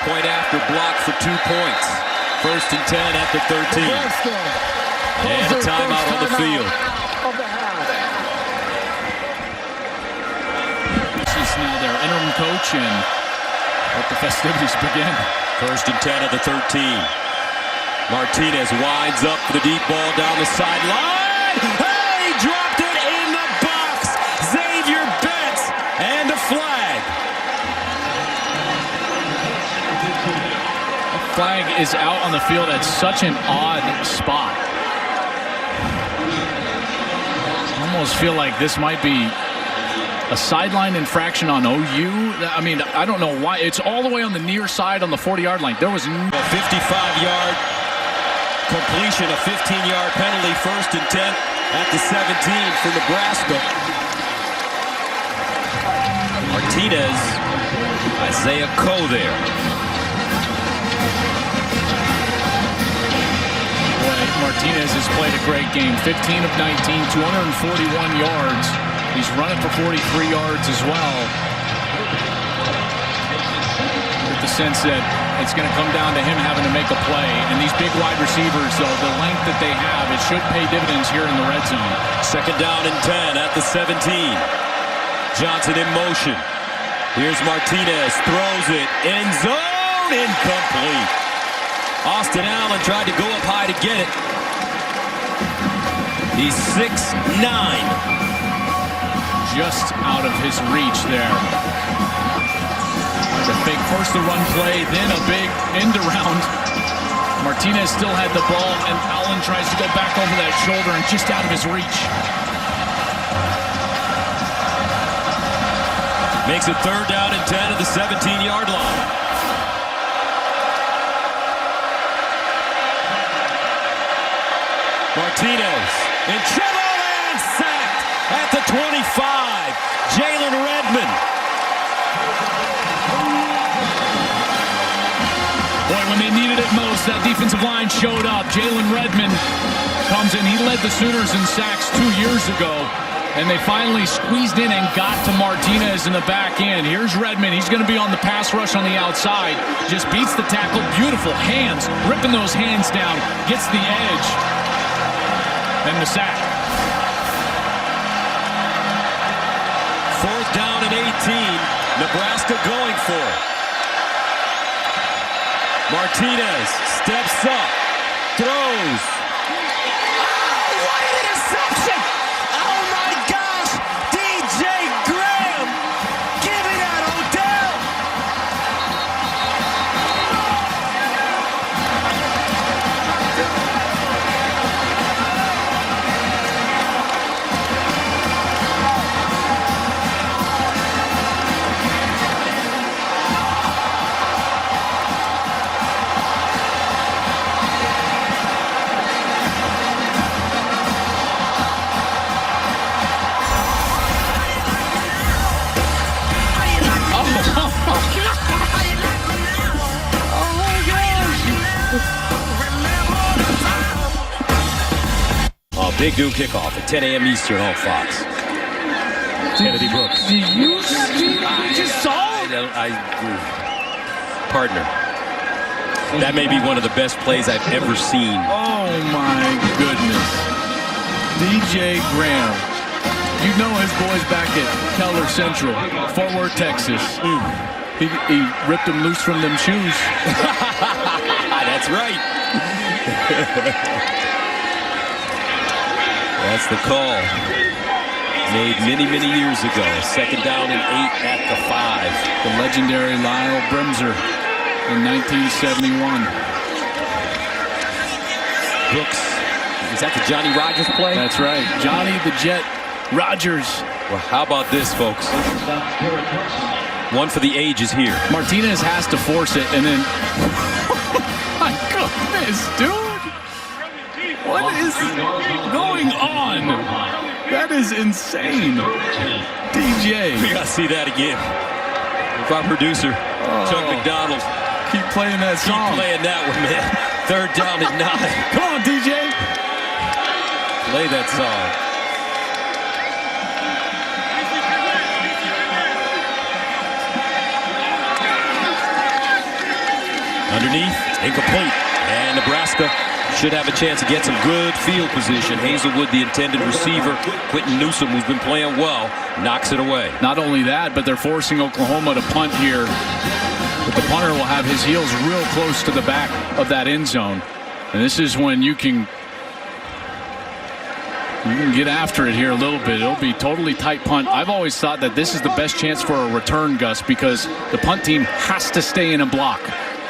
A: point after block for 2 points. 1st and 10 at the 13. And a timeout on the field.
B: interim coach and let the festivities begin.
A: 1st and 10 at the 13. Martinez winds up for the deep ball down the sideline. Hey, dropped it in the box. Xavier Betts and a flag.
B: The flag is out on the field at such an odd spot. I almost feel like this might be a sideline infraction on OU. I mean, I don't know why. It's all the way on the near side on the 40-yard line. There was no...
A: A 55-yard completion, a 15-yard penalty, 1st and 10 at the 17 for Nebraska. Martinez, Isaiah Coe there.
B: Boy, Martinez has played a great game. 15 of 19, 241 yards. He's running for 43 yards as well. With the sense that it's going to come down to him having to make a play. And these big wide receivers, though, the length that they have, it should pay dividends here in the red zone.
A: 2nd down and 10 at the 17. Johnson in motion. Here's Martinez, throws it, end zone, incomplete. Austin Allen tried to go up high to get it. He's 6'9".
B: Just out of his reach there. The fake first the run play, then a big end around. Martinez still had the ball, and Allen tries to go back over that shoulder and just out of his reach.
A: Makes it 3rd down and 10 at the 17-yard line. Martinez in trouble and sacked at the 25. Jalen Redmond.
B: Boy, when they needed it most, that defensive line showed up. Jalen Redmond comes in. He led the Sooners in sacks 2 years ago. And they finally squeezed in and got to Martinez in the back end. Here's Redmond. He's going to be on the pass rush on the outside. Just beats the tackle. Beautiful hands. Ripping those hands down. Gets the edge. And the sack.
A: 4th down and 18. Nebraska going for it. Martinez steps up. Throws. Oh, what an interception! Oh my gosh! DJ Graham giving at Odell. Big noon kickoff at 10 a.m. Eastern on Fox. Kennedy Brooks.
B: I just saw it.
A: Partner. That may be one of the best plays I've ever seen.
B: Oh my goodness. DJ Graham. You know his boys back at Keller Central, Fort Worth, Texas. He ripped them loose from them shoes.
A: That's right. That's the call. Made many, many years ago. 2nd down and 8 at the 5.
B: The legendary Lyle Bremser in 1971.
A: Brooks. Is that the Johnny Rodgers play?
B: That's right. Johnny the Jet Rodgers.
A: Well, how about this, folks? One for the ages here.
B: Martinez has to force it, and then... my goodness, dude! What is going on? That is insane. DJ.
A: We got to see that again. With our producer, Chuck McDonald.
B: Keep playing that song.
A: Keep playing that one, man. 3rd down and 9.
B: Come on, DJ.
A: Play that song. Underneath, incomplete. And Nebraska should have a chance to get some good field position. Hazelwood, the intended receiver. Quentin Newsom, who's been playing well, knocks it away.
B: Not only that, but they're forcing Oklahoma to punt here. But the punter will have his heels real close to the back of that end zone. And this is when you can get after it here a little bit. It'll be totally tight punt. I've always thought that this is the best chance for a return, Gus, because the punt team has to stay in and block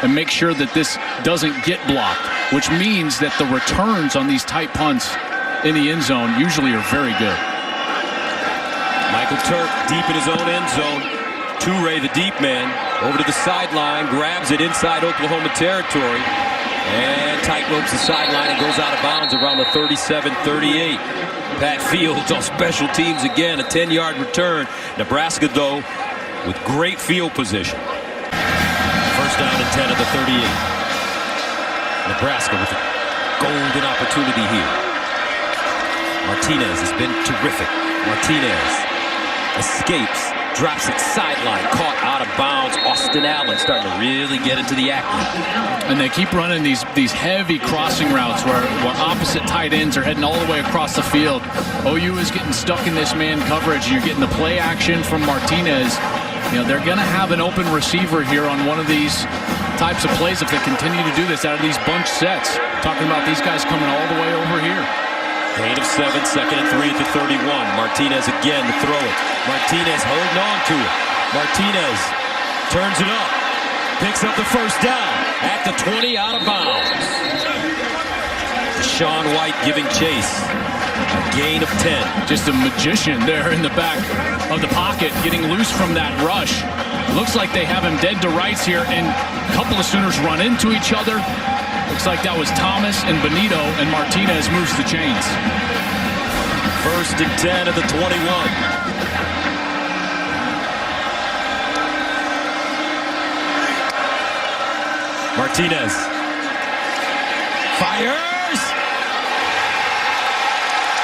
B: and make sure that this doesn't get blocked, which means that the returns on these tight punts in the end zone usually are very good.
A: Michael Turk deep in his own end zone. Toure, the deep man, over to the sideline, grabs it inside Oklahoma territory, and tightropes the sideline and goes out of bounds around the 37-38. Pat Fields on special teams again, a 10-yard return. Nebraska, though, with great field position. First down and 10 at the 38. Nebraska with a golden opportunity here. Martinez has been terrific. Martinez escapes, drops it sideline, caught out of bounds. Austin Allen starting to really get into the act.
B: And they keep running these heavy crossing routes where opposite tight ends are heading all the way across the field. OU is getting stuck in this man coverage. You're getting the play action from Martinez. You know, they're going to have an open receiver here on one of these types of plays if they continue to do this out of these bunch sets. Talking about these guys coming all the way over here.
A: Gain of 7, 2nd and 3 at the 31. Martinez again to throw it. Martinez holding on to it. Martinez turns it up. Picks up the first down at the 20, out of bounds. Sean White giving chase. A gain of 10.
B: Just a magician there in the back of the pocket, getting loose from that rush. Looks like they have him dead to rights here, and a couple of Sooners run into each other. Looks like that was Thomas and Benito, and Martinez moves the chains.
A: First and 10 at the 21. Martinez fires.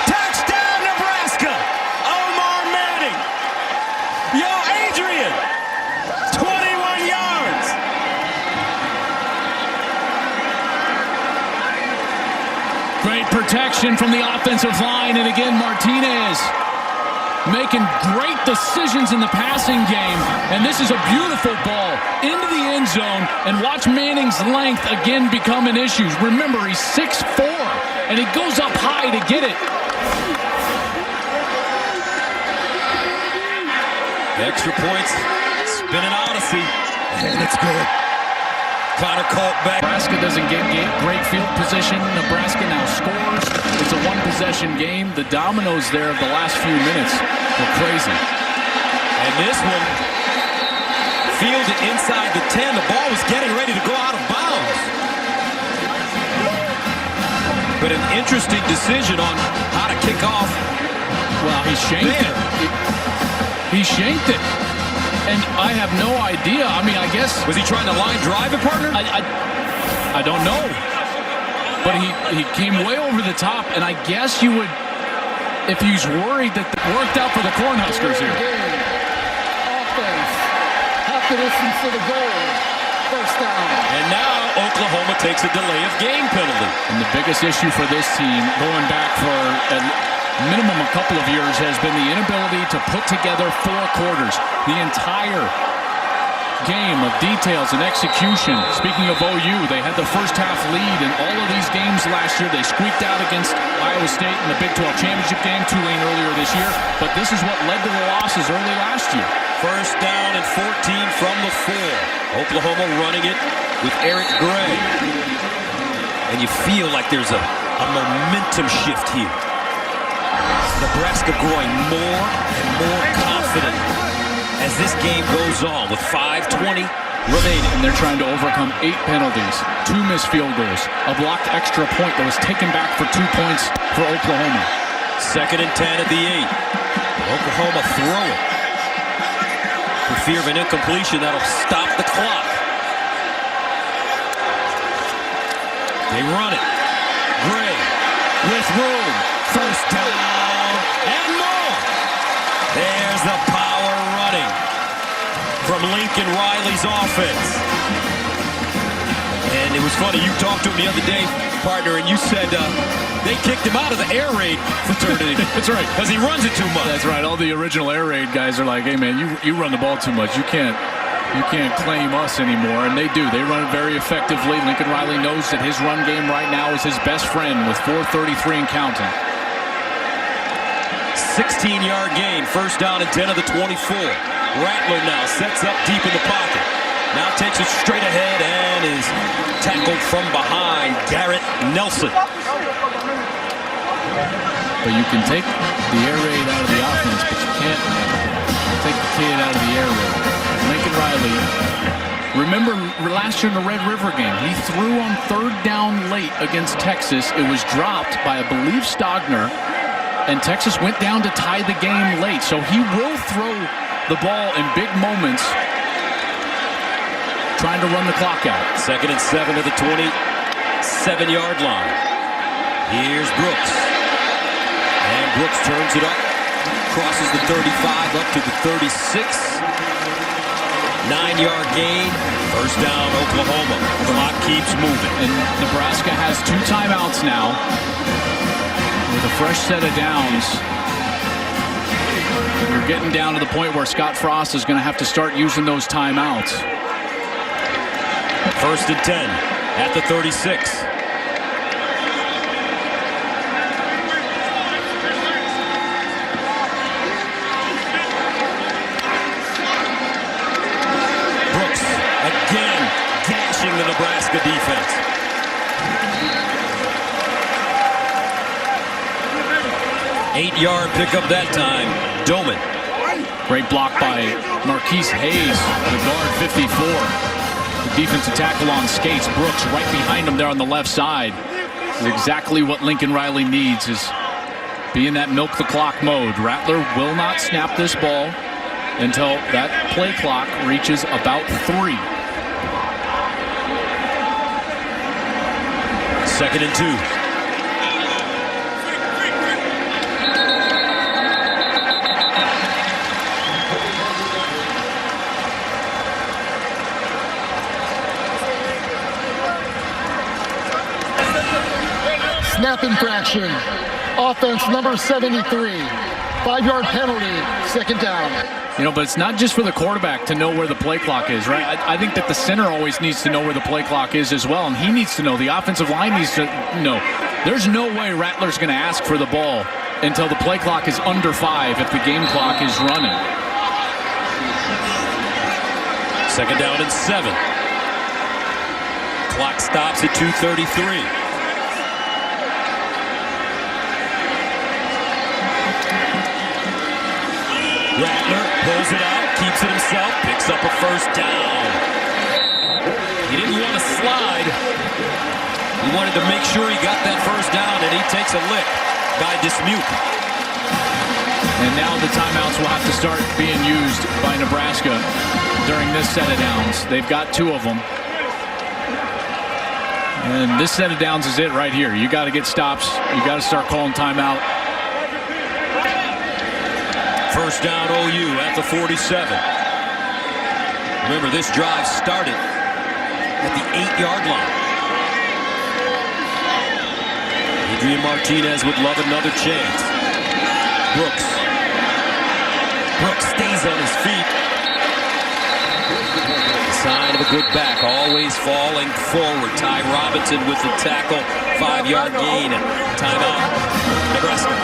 A: Touchdown, Nebraska. Omar Manning. Yo, Adrian. 21 yards.
B: Great protection from the offensive line, and again Martinez making great decisions in the passing game, and this is a beautiful ball into the end zone, and watch Manning's length again become an issue. Remember, he's 6'4", and he goes up high to get it.
A: Extra points, spinning odyssey, and it's good. Connor Culp back.
B: Nebraska doesn't get great field position. Nebraska now scores. It's a one-possession game. The dominoes there of the last few minutes were crazy.
A: And this one, fielded inside the 10. The ball was getting ready to go out of bounds. But an interesting decision on how to kick off.
B: Well, he shanked it. He shanked it. And I have no idea. I mean, I guess...
A: Was he trying to line drive it, partner?
B: I don't know. But he came way over the top, and I guess you would, if he's worried that it worked out for the Cornhuskers here.
C: Offense. Half the distance to the goal. First down.
A: And now Oklahoma takes a delay of game penalty.
B: And the biggest issue for this team, going back for a minimum a couple of years, has been the inability to put together 4 quarters. The entire game of details and execution. Speaking of OU, they had the first half lead in all of these games last year. They squeaked out against Iowa State in the Big 12 championship game, Tulane earlier this year. But this is what led to the losses early last year.
A: First down and 14 from the 4. Oklahoma running it with Eric Gray. And you feel like there's a momentum shift here. Nebraska growing more and more confident as this game goes on with 5:20 remaining.
B: And they're trying to overcome 8 penalties, 2 missed field goals, a blocked extra point that was taken back for 2 points for Oklahoma.
A: 2nd and 10 at the 8. Oklahoma throw it. For fear of an incompletion that'll stop the clock. They run it. Gray with room. First down and more. There's the power running from Lincoln Riley's offense. And it was funny. You talked to him the other day, partner, and you said they kicked him out of the air raid fraternity.
B: That's right.
A: Because he runs it too much.
B: That's right. All the original air raid guys are like, hey, man, you run the ball too much. You can't claim us anymore. And they do. They run it very effectively. Lincoln Riley knows that his run game right now is his best friend with 4:33 and counting.
A: 16-yard gain. First down and 10 of the 24. Rattler now sets up deep in the pocket. Now takes it straight ahead and is tackled from behind. Garrett Nelson.
B: But you can take the air raid out of the offense, but you can't take the kid out of the air raid. Lincoln Riley, remember last year in the Red River game, he threw on third down late against Texas. It was dropped by, I believe, Stogner, and Texas went down to tie the game late. So he will throw the ball in big moments, trying to run the clock out.
A: 2nd and 7 to the 27-yard line. Here's Brooks. And Brooks turns it up. Crosses the 35 up to the 36. 9-yard gain. First down, Oklahoma. The clock keeps moving.
B: And Nebraska has 2 timeouts now. With a fresh set of downs. You're getting down to the point where Scott Frost is going to have to start using those timeouts.
A: 1st and 10 at the 36. Brooks again gashing the Nebraska defense. Eight-yard pickup that time. Doman.
B: Great block by Marquise Hayes, the guard 54. The defensive tackle on skates. Brooks right behind him there on the left side. Is exactly what Lincoln Riley needs, is be in that milk the clock mode. Rattler will not snap this ball until that play clock reaches about 3.
A: 2nd and 2.
C: Snap infraction. Offense number 73. 5-yard penalty. 2nd down.
B: You know, but it's not just for the quarterback to know where the play clock is, right? I think that the center always needs to know where the play clock is as well, and he needs to know. The offensive line needs to know. There's no way Rattler's going to ask for the ball until the play clock is under 5 if the game clock is running.
A: 2nd down and 7. Clock stops at 2:33. Rattler pulls it out, keeps it himself, picks up a first down. He didn't want to slide. He wanted to make sure he got that first down, and he takes a lick by Dismute.
B: And now the timeouts will have to start being used by Nebraska during this set of downs. They've got 2 of them. And this set of downs is it right here. You got to get stops. You got to start calling timeout.
A: First down OU at the 47. Remember, this drive started at the 8-yard line. Adrian Martinez would love another chance. Brooks. Brooks stays on his feet. Sign of a good back, always falling forward. Ty Robinson with the tackle. 5-yard gain. Timeout, Nebraska.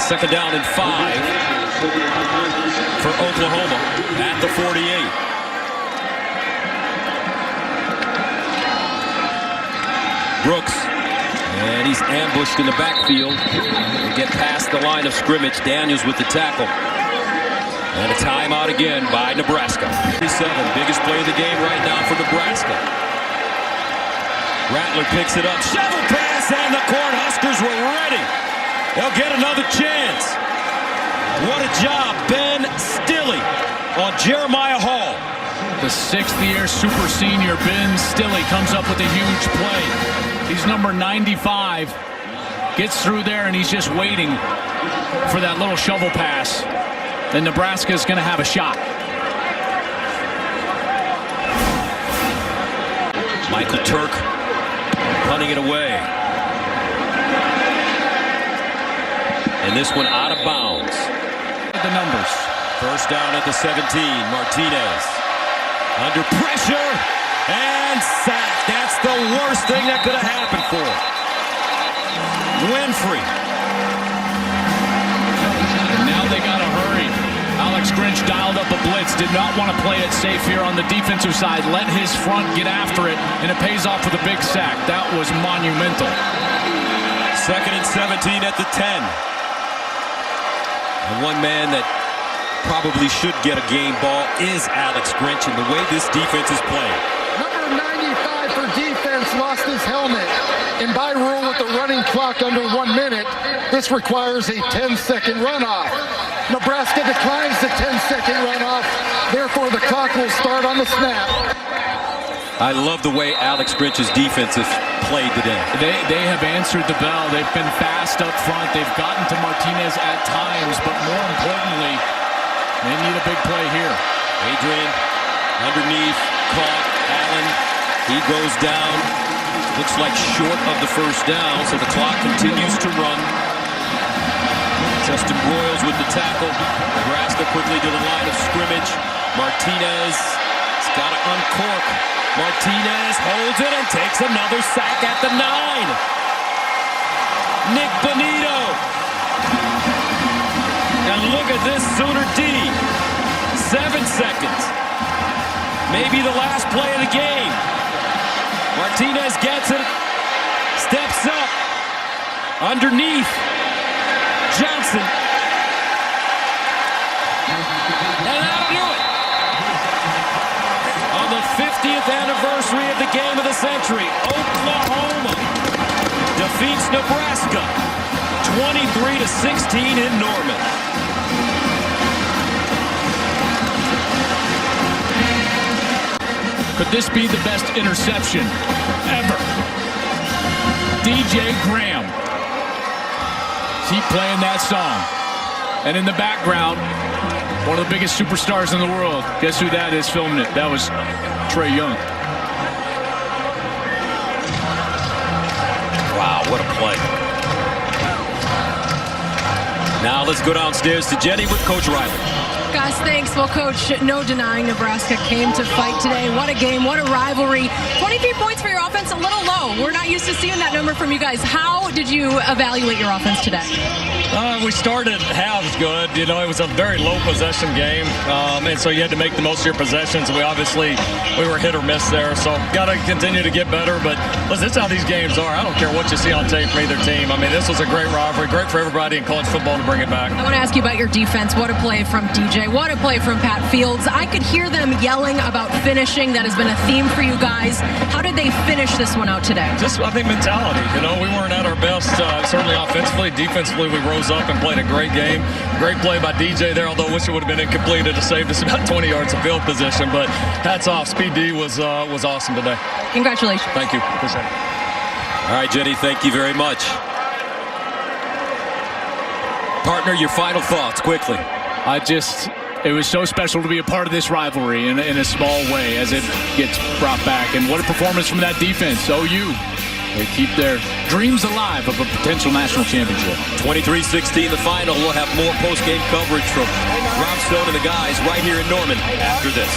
A: 2nd down and 5 for Oklahoma at the 48. Brooks, and he's ambushed in the backfield. They get past the line of scrimmage. Daniels with the tackle. And a timeout again by Nebraska. 37, biggest play of the game right now for Nebraska. Rattler picks it up. Shovel pass, and the Cornhuskers were ready. They'll get another chance. What a job, Ben Stilley on Jeremiah Hall.
B: The 6th-year super senior Ben Stilley comes up with a huge play. He's number 95. Gets through there, and he's just waiting for that little shovel pass. Then Nebraska is going to have a shot.
A: Michael Turk punting it away. And this one out of bounds.
B: The numbers.
A: First down at the 17. Martinez under pressure and sacked. That's the worst thing that could have happened for him. Winfrey.
B: And now they got to hurry. Alex Grinch dialed up a blitz. Did not want to play it safe here on the defensive side. Let his front get after it, and it pays off with a big sack. That was monumental.
A: Second and 17 at the 10. And one man that probably should get a game ball is Alex Grinch, and the way this defense is playing.
C: Number 95 for defense lost his helmet. And by rule, with the running clock under 1 minute, this requires a 10-second runoff. Nebraska declines the 10-second runoff. Therefore, the clock will start on the snap.
A: I love the way Alex Grinch's defense has played today.
B: They have answered the bell. They've been fast up front. They've gotten to Martinez at times, but more importantly, they need a big play here.
A: Adrian underneath, caught Allen. He goes down. Looks like short of the first down, so the clock continues to run. Justin Broyles with the tackle. Nebraska quickly to the line of scrimmage. Martinez has got to uncork. Martinez holds it and takes another sack at the 9. Nick Bonito. And look at this Sooner D. 7 seconds. Maybe the last play of the game. Martinez gets it. Steps up. Underneath. Johnson. And that'll do it. On the 50th anniversary of the game of the century, Oklahoma defeats Nebraska 23-16 in Norman.
B: Could this be the best interception ever? DJ Graham. Keep playing that song. And in the background, one of the biggest superstars in the world. Guess who that is filming it? That was Trey Young.
A: Wow, what a play. Now let's go downstairs to Jenny with Coach Riley.
E: Guys, thanks. Well, Coach, no denying Nebraska came to fight today. What a game. What a rivalry. 23 points for your offense, a little low. We're not used to seeing that number from you guys. How did you evaluate your offense today?
D: We started halves good. You know, it was a very low possession game, and so you had to make the most of your possessions. We were hit or miss there, so got to continue to get better. But listen, this is how these games are. I don't care what you see on tape from either team. I mean, this was a great rivalry, great for everybody in college football to bring it back.
E: I want to ask you about your defense. What a play from DJ. What a play from Pat Fields. I could hear them yelling about finishing. That has been a theme for you guys. How did they finish this one out today?
D: Just, I think, mentality. You know, we weren't at our best, certainly offensively. Defensively, we rose up and played a great game. Great play by DJ there, although I wish it would have been incomplete. It saved us about 20 yards of field position, but hats off. Speed D was awesome today.
E: Congratulations.
D: Thank you. Appreciate it.
A: All right, Jenny, thank you very much. Partner, your final thoughts, quickly.
B: It was so special to be a part of this rivalry in a small way as it gets brought back. And what a performance from that defense. OU, they keep their dreams alive of a potential national championship.
A: 23-16 the final. We'll have more post-game coverage from Rob Stone and the guys right here in Norman after this.